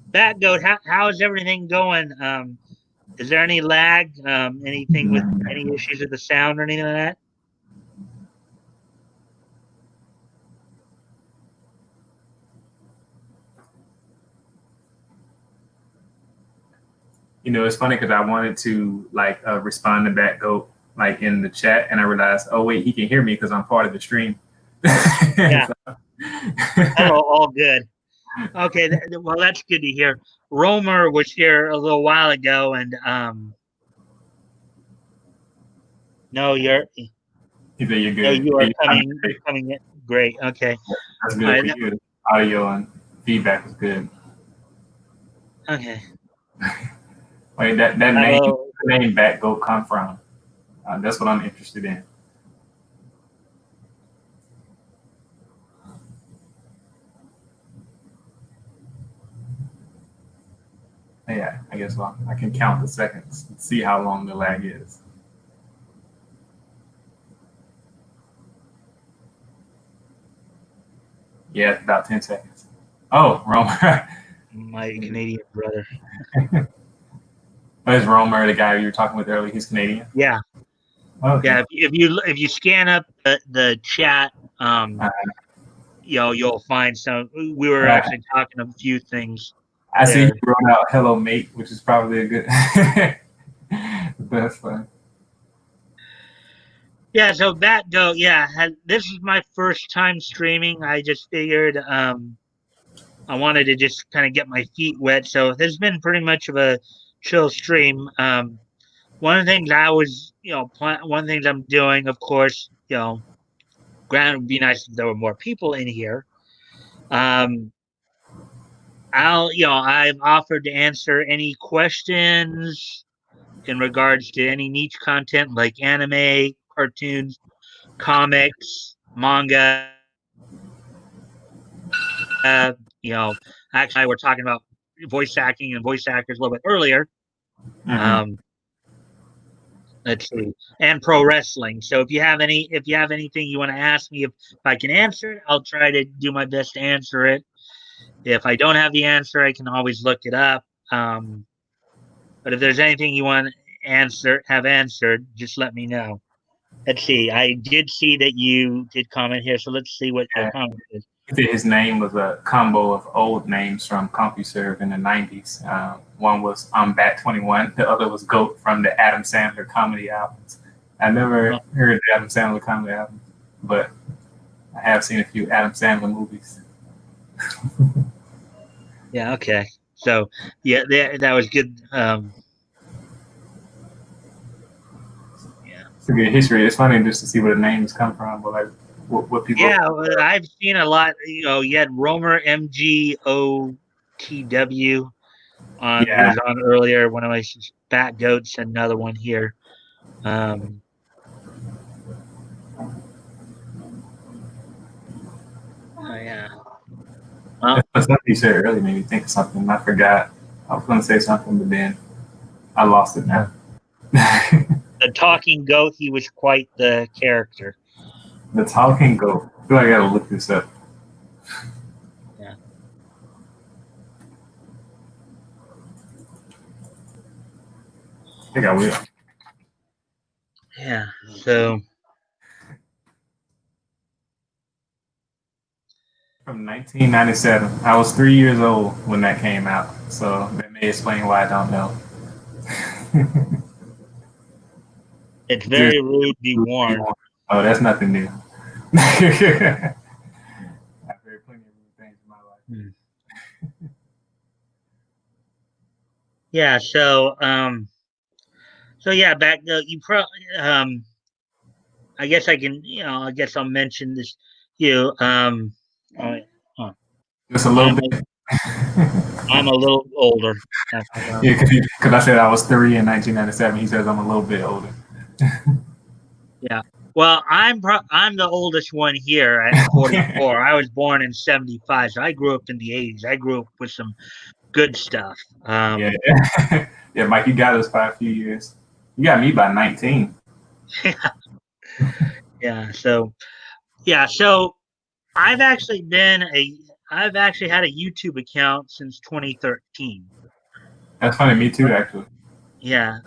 Bat Goat, how is everything going? Is there any lag? Anything with any issues with the sound or anything like that? It's funny because I wanted to respond to Bat Goat like in the chat, and I realized, oh wait, he can hear me because I'm part of the stream. Yeah. all good. Okay, well that's good to hear. Romer was here a little while ago, and no, you're. He said you're good. No, you are coming in. Great. Okay. That's good for you. Audio and feedback is good. Okay. Wait, that name Bat Goat come from? That's what I'm interested in. Yeah, I guess I can count the seconds and see how long the lag is. Yeah, it's about 10 seconds. Oh, Romer. My Canadian brother. Is Romer the guy you were talking with earlier? He's Canadian? Yeah. Okay. Yeah, if you scan up the chat, you'll find some. We were actually talking a few things. I see you wrote out "Hello, mate," which is probably a good. That's fun. Yeah, so that go, yeah, this is my first time streaming. I just figured I wanted to just kind of get my feet wet. So this has been pretty much of a chill stream. One of the things I was, one of the things I'm doing, of course, granted, it would be nice if there were more people in here. Um, I've offered to answer any questions in regards to any niche content like anime, cartoons, comics, manga. You know, actually, we're talking about voice acting and voice actors a little bit earlier. Hmm. Um, let's see, and pro wrestling. So if you have anything you want to ask me, if I can answer it, I'll try to do my best to answer it. If I don't have the answer, I can always look it up. But if there's anything you want to have answered, just let me know. Let's see. I did see that you did comment here, so let's see what your Yeah. comment is. His name was a combo of old names from CompuServe in the 90s. One was I'm Bat 21, the other was GOAT from the Adam Sandler comedy albums. I never heard the Adam Sandler comedy album, but I have seen a few Adam Sandler movies. Yeah. Okay. So yeah, that was good. Yeah. It's a good history. It's funny just to see where the names come from, but like what people. Yeah, well, I've seen a lot. You had Romer MGOTW on who Yeah, was on earlier. One of my fat goats, another one here. Um, oh yeah. Well, something you said earlier made me think of something. I forgot. I was going to say something, but then I lost it now. the talking goat. He was quite the character. The talking goat. I feel like I gotta look this up. Yeah. I think I will. Yeah. So From 1997. I was 3 years old when that came out, so that may explain why I don't know. it's Just, very rude. Be warned. oh, that's nothing new. I've heard plenty of new things in my life. Hmm. Yeah. So yeah, back you probably I guess I can I guess I'll mention this you oh, huh. Just a little I'm bit. I'm a little older. Yeah, because I said I was 3 in 1997. He says I'm a little bit older. Yeah. Well, I'm the oldest one here at 44. I was born in 75, so I grew up in the 80s. I grew up with some good stuff. Yeah, yeah, Mike, you got us by a few years. You got me by 19. Yeah. So yeah. So I've actually been a I've actually had a YouTube account since 2013. That's funny. Me too, actually. Yeah.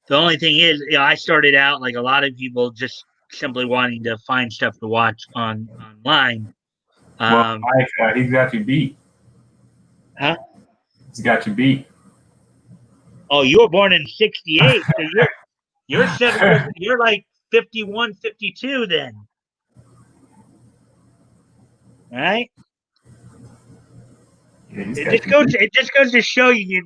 The only thing is, I started out like a lot of people, just simply wanting to find stuff to watch online. Well, Um, Mike, he's got you beat. huh? He's got you beat. Oh, you were born in '68, so you're 7 years. You're like 51, 52 then, right? Yeah, he's It got just you goes. beat. It just goes to show you, you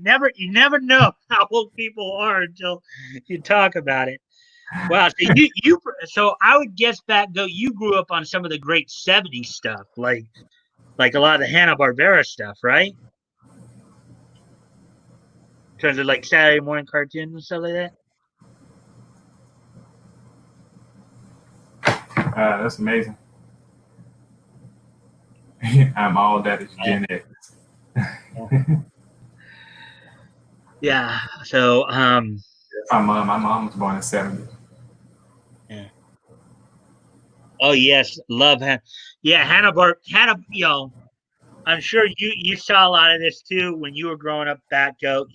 never know how old people are until you talk about it. Wow. So so I would guess back though you grew up on some of the great '70s stuff, like a lot of the Hanna Barbera stuff, right? In terms of like Saturday morning cartoons and stuff like that. That's amazing. I'm all that is Uh, Gen X. yeah. So My mom was born in '70. yeah. Oh yes, love Hannah. Yeah, Hannah. I'm sure you saw a lot of this too when you were growing up. Back go.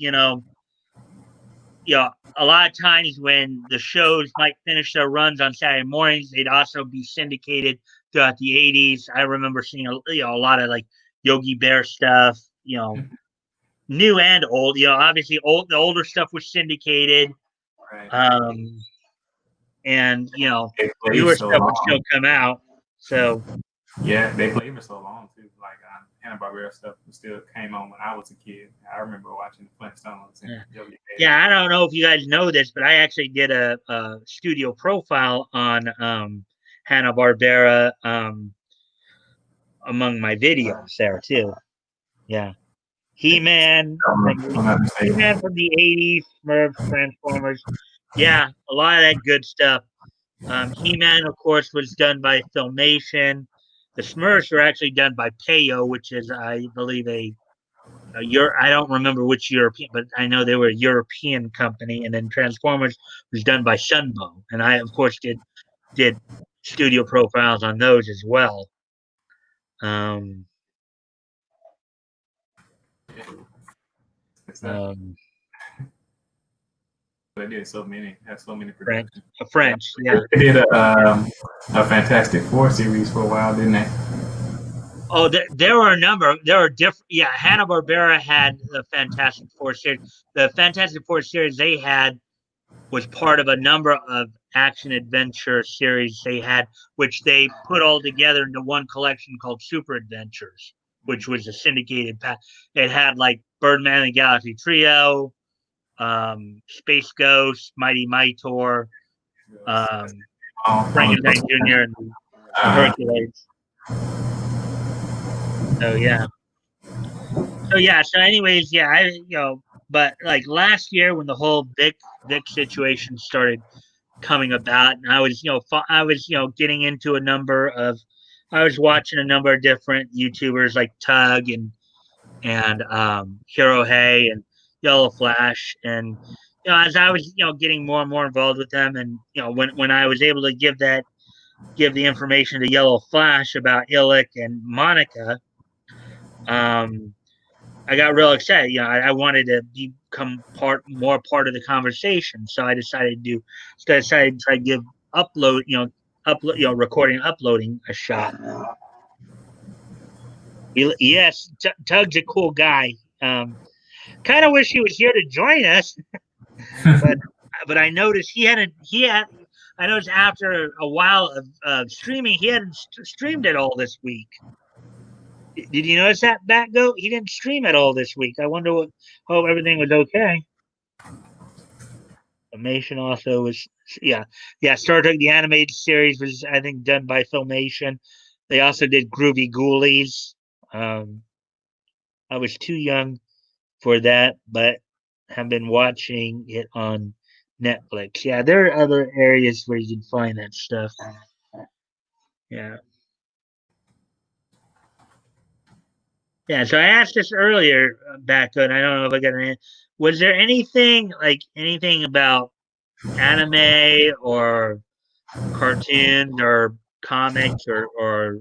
A lot of times when the shows might finish their runs on Saturday mornings, they'd also be syndicated throughout the '80s. I remember seeing a lot of like Yogi Bear stuff. New and old. Obviously the older stuff was syndicated. Right. Um, and They play newer so stuff would long. still come out. So Yeah, they played for so long too. Like Hanna-Barbera stuff still came on when I was a kid. I remember watching the Flintstones and yeah, I don't know if you guys know this, but I actually did a studio profile on Hanna-Barbera among my videos there too. Yeah. He-Man He-Man from the 80s, Smurfs, Transformers. Yeah, a lot of that good stuff. He-Man, of course, was done by Filmation. The Smurfs were actually done by Peyo, which is, I believe, I don't remember which European, but I know they were a European company. And then Transformers was done by Sunbow, and I, of course, did studio profiles on those as well. They did so many productions. French, yeah. They did a Fantastic Four series for a while, didn't they? Oh, there were a number. There were different. Yeah, Hanna-Barbera had the Fantastic Four series. The Fantastic Four series they had was part of a number of action adventure series they had, which they put all together into one collection called Super Adventures, which was a syndicated. It had like Birdman and the Galaxy Trio, Space Ghost, Mighty Mightor, Frankenstein Jr., and Hercules. So anyways, but like last year when the whole Vic situation started coming about, and I was getting into I was watching a number of different YouTubers like Tug and Hero Hay and Yellow Flash, and as I was getting more and more involved with them, and when I was able to give the information to Yellow Flash about Illick and Monica, I got real excited. I wanted to become more part of the conversation, so I decided to try to give recording and uploading a shot. Yes, Tug's a cool guy. Kind of wish he was here to join us, but I noticed I noticed after a while of streaming, he hadn't streamed it all this week. Did you notice that, Batgoat? He didn't stream at all this week. I wonder hope everything was okay. Filmation also was, Star Trek the Animated Series was, I think, done by Filmation. They also did Groovy Ghoulies. I was too young for that, but have been watching it on Netflix. Yeah, there are other areas where you can find that stuff. Yeah. Yeah, so I asked this earlier, Batgoat. I don't know if I got an answer. Was there anything about anime or cartoons or comics or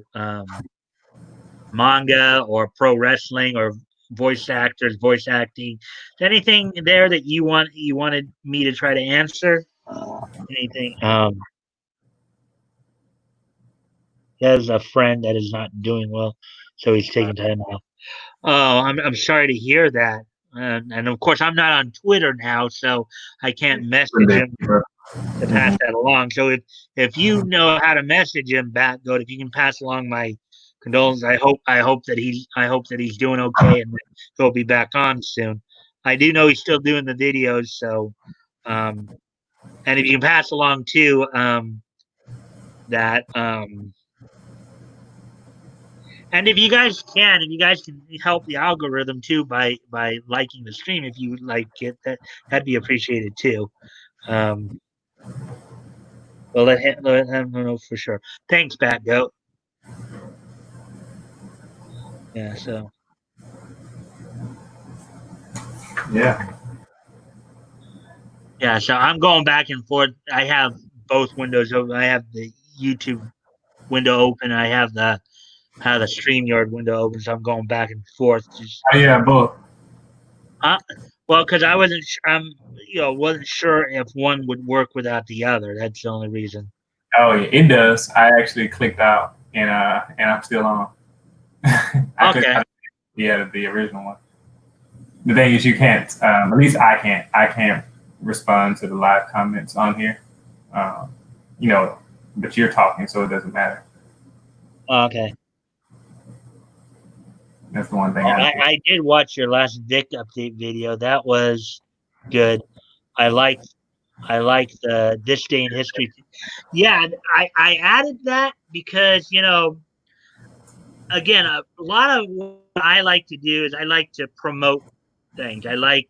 manga or pro wrestling or voice actors, voice acting? Is there anything there that you wanted me to try to answer? Anything? He has a friend that is not doing well, so he's taking time off. Oh, I'm sorry to hear that. And of course, I'm not on Twitter now, so I can't message him to pass that along. So if you know how to message him, Batgoat, if you can pass along my condolences, I hope that he's doing okay and that he'll be back on soon. I do know he's still doing the videos, so and if you can pass along too that and if you guys can help the algorithm too by liking the stream, if you would like it, that'd be appreciated too. Well, let him know for sure. Thanks, Batgoat. Yeah. So. Yeah. Yeah. So I'm going back and forth. I have both windows open. I have the YouTube window open. I have the StreamYard window open. So I'm going back and forth. Both. Well, because I wasn't sure if one would work without the other. That's the only reason. Oh yeah, it does. I actually clicked out and I'm still on. Okay. The original one. The thing is, you can't. At least I can't. I can't respond to the live comments on here. you know, but you're talking, so it doesn't matter. Okay. That's the one thing Oh, I do. I did watch your last Vic update video. That was good. I like the this day in history. Yeah, I added that because again, a lot of what I like to do is I like to promote things. I like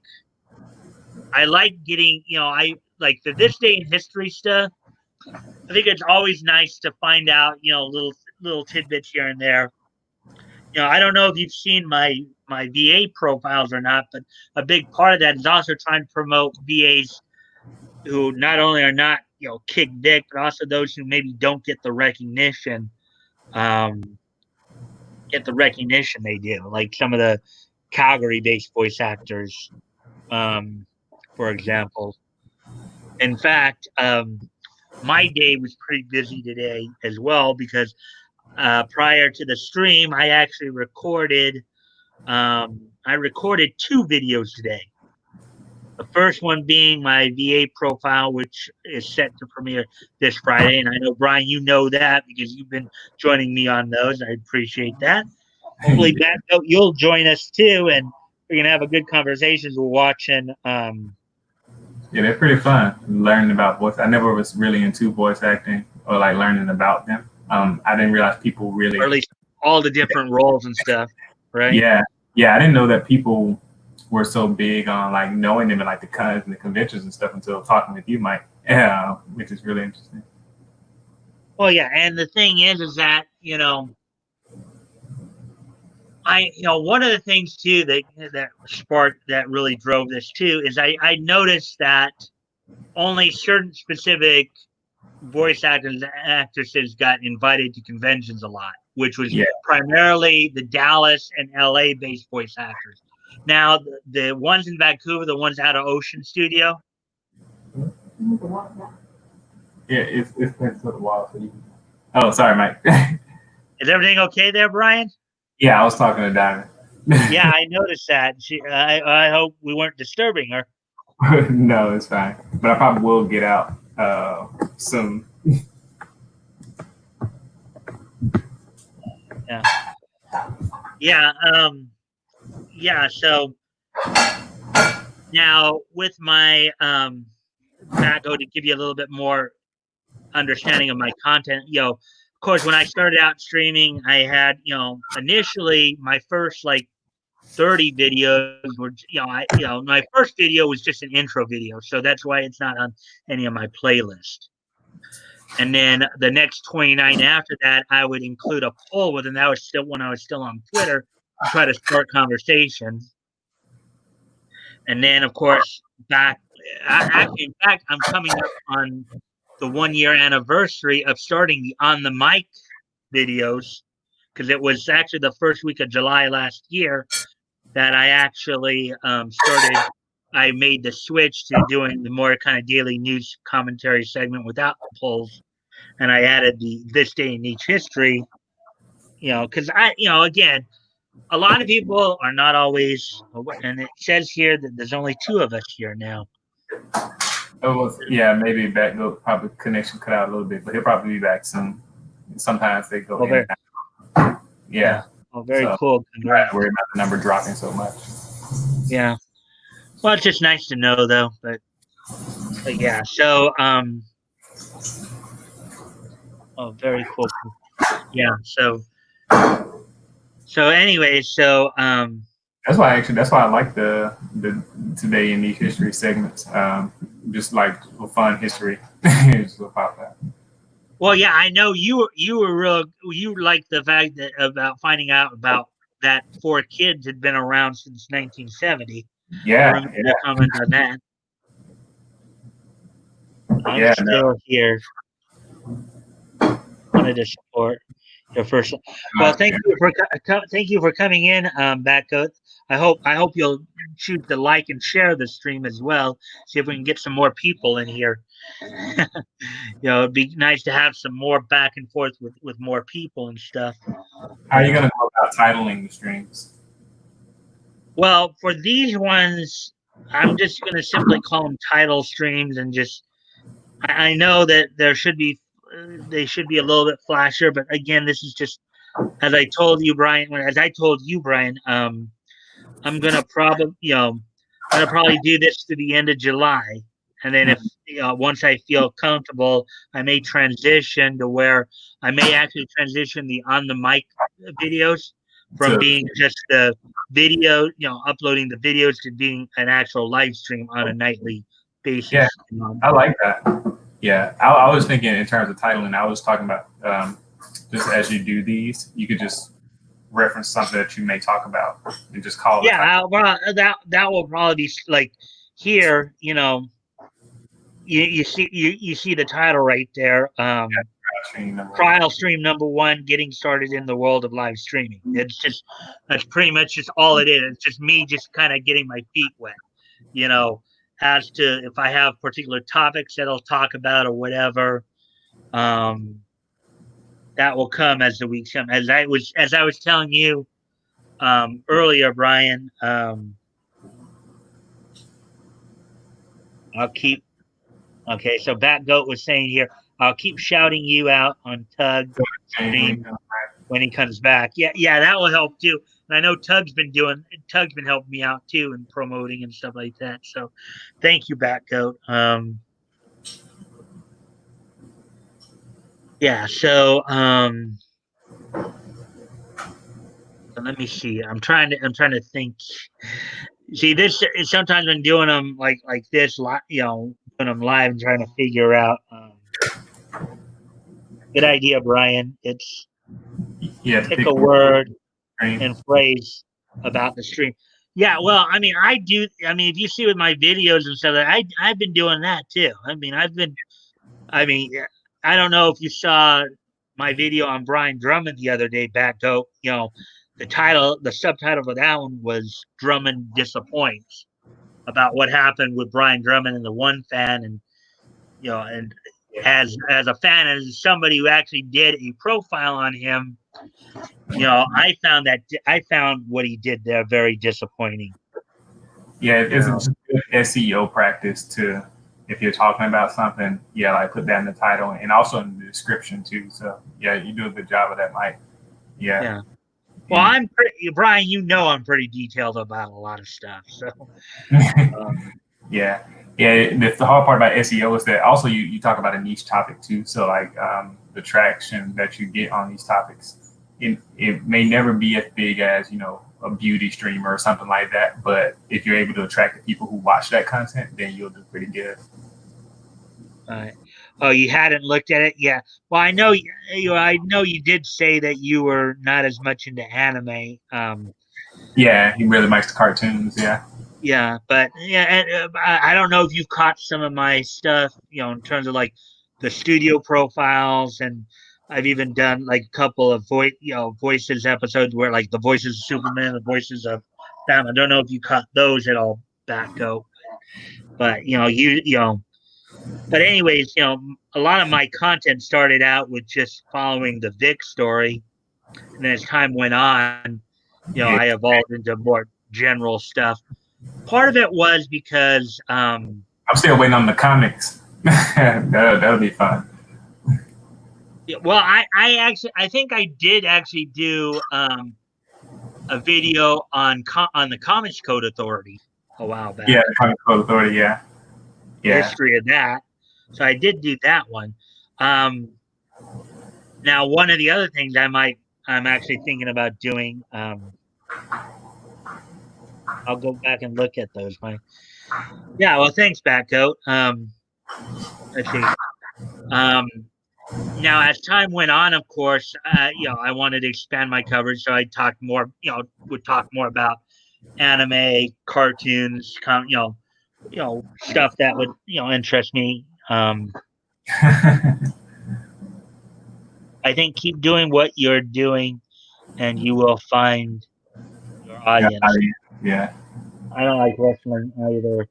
getting I like the this day in history stuff. I think it's always nice to find out little tidbits here and there. I don't know if you've seen my VA profiles or not, but a big part of that is also trying to promote VAs who not only are not kick dick, but also those who maybe don't um, get the recognition they do, like some of the Calgary-based voice actors, um, for example. In fact, my day was pretty busy today as well because prior to the stream, I recorded two videos today. The first one being my VA profile, which is set to premiere this Friday. And I know, Brian, you know that because you've been joining me on those. I appreciate that. Hopefully, Matt, you'll join us too, and we're going to have a good conversation. We're watching. Yeah, they're pretty fun. Learning about voice. I never was really into voice acting or like learning about them. I didn't realize people really, or at least all the different roles and stuff, right? Yeah, I didn't know that people were so big on like knowing them and like the cons and the conventions and stuff until talking with you, Mike. Yeah, which is really interesting. Well, yeah, and the thing is that one of the things too that sparked that really drove this too is I noticed that only certain specific voice actors and actresses got invited to conventions a lot, which was primarily the Dallas and LA based voice actors. Now the ones in Vancouver, the ones out of Ocean Studio. Yeah, it's next to the wall, so you can. Oh, sorry, Mike. Is everything okay there, Brian? Yeah, I was talking to Diamond. Yeah, I noticed that. I hope we weren't disturbing her. No, it's fine. But I probably will get out soon. Yeah. Yeah. Yeah. So now with my Baco, to give you a little bit more understanding of my content, of course, when I started out streaming, I had, initially my first like 30 videos were, my first video was just an intro video. So that's why it's not on any of my playlist. And then the next 29 after that, I would include a poll with, and that was still when I was still on Twitter to try to start conversations. And then, of course, in fact, I'm coming up on the 1 year anniversary of starting the On the Mic videos because it was actually the first week of July last year that I actually started. I made the switch to doing the more kind of daily news commentary segment without the polls, and I added the this day in each history. Because again, a lot of people are not always, and it says here that there's only two of us here now. Oh, yeah, maybe back. Probably connection cut out a little bit, but he'll probably be back soon. Sometimes they go in and out. Yeah. Oh, very cool. Congrats. Worry about the number dropping so much. Yeah. Well, it's just nice to know, though. But yeah. So, oh, very cool. Yeah. So anyways, that's why I like the today in these history segments. Just like fun history. Just about that. Well, yeah, I know you were you like the fact that about finding out about that 4 kids had been around since 1970. Yeah. You comment on that. I'm still here. Wanted to support your first. Well, thank you for coming in, Batcoat. I hope you'll choose to like and share the stream as well. See if we can get some more people in here. It'd be nice to have some more back and forth with more people and stuff. How are you gonna go about titling the streams? Well, for these ones, I'm just gonna simply call them title streams and just I know that they should be a little bit flashier, but again, this is just as I told you, Brian. As I told you, Brian, I'm gonna probably, I'm gonna probably do this to the end of July, and then if once I feel comfortable, I may transition to where I may actually transition the on the mic videos from So being just the video, uploading the videos to being an actual live stream on a nightly yeah, basis. I like that. Yeah, I was thinking in terms of titling. I was talking about just as you do these, you could just reference something that you may talk about and just call the title. Yeah, well, that will probably be like here. You see the title right there. Trial stream number one, getting started in the world of live streaming. That's pretty much just all it is. It's just me just kind of getting my feet wet, you know, as to if I have particular topics that I'll talk about or whatever. Um, that will come as the weeks come. As I was telling you earlier, Brian. I'll keep Okay. So Bat Goat was saying here, I'll keep shouting you out on Tug stream when he comes back. Yeah, that will help too. And I know Tug's been helping me out too and promoting and stuff like that. So thank you, Bat Goat. Yeah, so let me see. I'm trying to think. See, this is sometimes when doing them like this, doing them live and trying to figure out. Good idea, Brian. It's Yeah, pick a word stream. and phrase about the stream. Yeah, well, I mean, I do. I mean, if you see with my videos and stuff, I've been doing that too. I mean, I mean, I don't know if you saw my video on Brian Drummond the other day, back up. The subtitle for that one was "Drummond Disappoints," about what happened with Brian Drummond and the one fan, and as a fan, as somebody who actually did a profile on him, I found what he did there very disappointing. Yeah, it's just good SEO practice to, if you're talking about something, yeah, like put that in the title and also in the description too. So yeah, you do a good job of that, Mike. Yeah. Yeah. Well, Brian. I'm pretty detailed about a lot of stuff. So. Yeah, yeah. The hard part about SEO is that also you talk about a niche topic too. So like the traction that you get on these topics, it may never be as big as a beauty streamer or something like that. But if you're able to attract the people who watch that content, then you'll do pretty good. Oh, you hadn't looked at it? Yeah. Well, I know you did say that you were not as much into anime. Yeah, he really likes the cartoons. Yeah. Yeah, but yeah, and, I don't know if you've caught some of my stuff, in terms of like the studio profiles, and I've even done like a couple of voices episodes where like the voices of Superman, the voices of Sam. I don't know if you caught those at all, Batco, but But anyways, a lot of my content started out with just following the Vic story, and then as time went on, I evolved into more general stuff. Part of it was because I'm still waiting on the comics. That'll be fun. well, I think I did actually do a video on the Comics Code Authority a while back. Yeah, the Comics Code Authority. Yeah. The history of that. So I did do that one. Now, one of the other things I'm actually thinking about doing. I'll go back and look at those. Yeah. Well, thanks, Batcoat. Let's see. Now, as time went on, of course, I wanted to expand my coverage, so I talked more. Would talk more about anime, cartoons, stuff that would interest me. I think keep doing what you're doing, and you will find your audience. Yeah. I don't like wrestling either.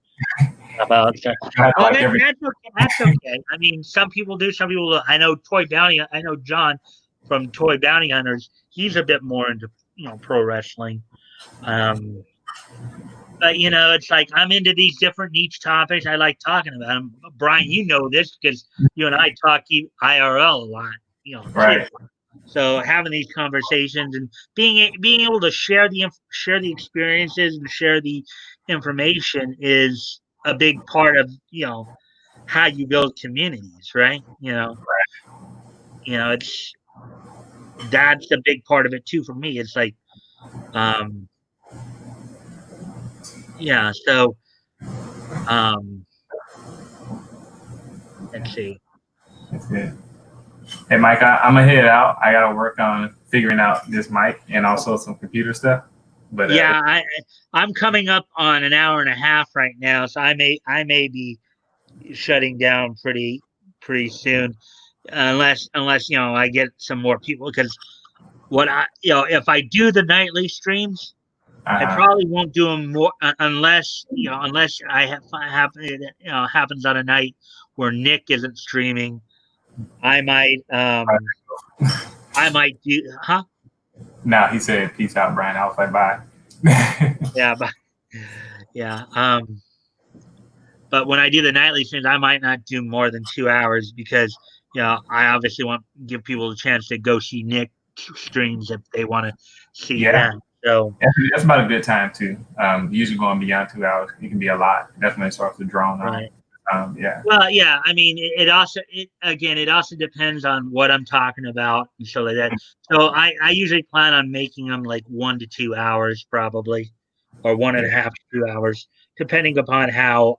About that. Well, that's okay. I mean, some people do. Some people. I know I know John from Toy Bounty Hunters. He's a bit more into pro wrestling. But But it's like I'm into these different niche topics. I like talking about them. Brian, you know this because you and I talk IRL a lot, too. Right. So having these conversations and being able to share the experiences and share the information is a big part of how you build communities, right? It's that's a big part of it too for me. It's like, um, yeah. So, um, let's see. That's it. Hey, Mike, I'm gonna head out. I gotta work on figuring out this mic and also some computer stuff. But Yeah, I'm coming up on an hour and a half right now, so I may be shutting down pretty soon, unless I get some more people because what I if I do the nightly streams, I uh, probably won't do them more unless it happens on a night where Nick isn't streaming. I might do, huh? now he said, "Peace out, Brian." I was like, "Bye." Yeah, but yeah. But when I do the nightly streams, I might not do more than 2 hours because I obviously want to give people a chance to go see Nick streams if they want to see Yeah, that. So that's about a good time too. Usually going beyond 2 hours, it can be a lot. Definitely starts to drone on. right. Yeah. Well, yeah. I mean, it also depends on what I'm talking about and so like that. So I usually plan on making them like 1 to 2 hours probably, or one and Yeah. a half to 2 hours, depending upon how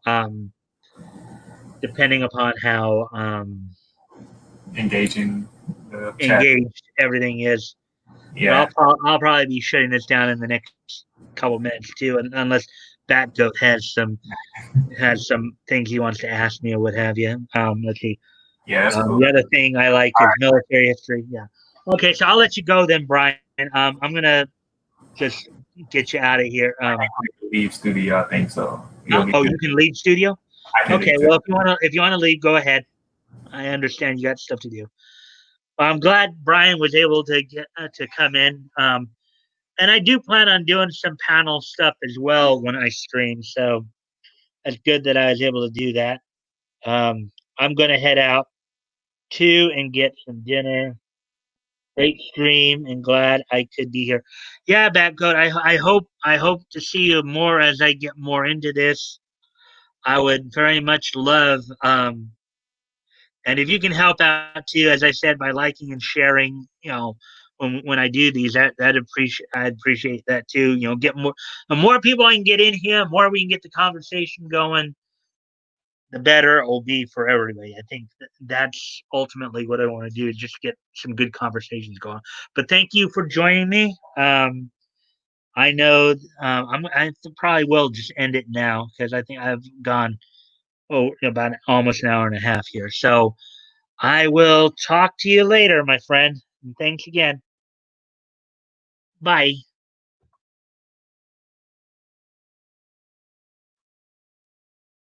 Engaging the chat. engaged everything is. Yeah. I'll probably be shutting this down in the next couple minutes too, unless Batgoat has some things he wants to ask me or what have you. Let's see. Yeah, that's cool. The other thing I like All is right. military history. Yeah. Okay, so I'll let you go then, Brian. I'm gonna just get you out of here. I can leave studio, I think so. You'll be Oh, good. you can leave studio. I can Okay, leave well, studio. if you wanna leave, go ahead. I understand you got stuff to do. I'm glad Brian was able to get to come in. And I do plan on doing some panel stuff as well when I stream. So it's good that I was able to do that. I'm going to head out too and get some dinner. Great stream and glad I could be here. Yeah, Batgoat. I hope to see you more as I get more into this. I would very much love and if you can help out too, as I said, by liking and sharing, when I do these, I'd appreciate that too. Get more, the more people I can get in here, the more we can get the conversation going, the better it will be for everybody. I think that's ultimately what I want to do is just get some good conversations going. But thank you for joining me. I know I probably will just end it now because I think I've gone about almost an hour and a half here. So I will talk to you later, my friend. And thanks again. Bye.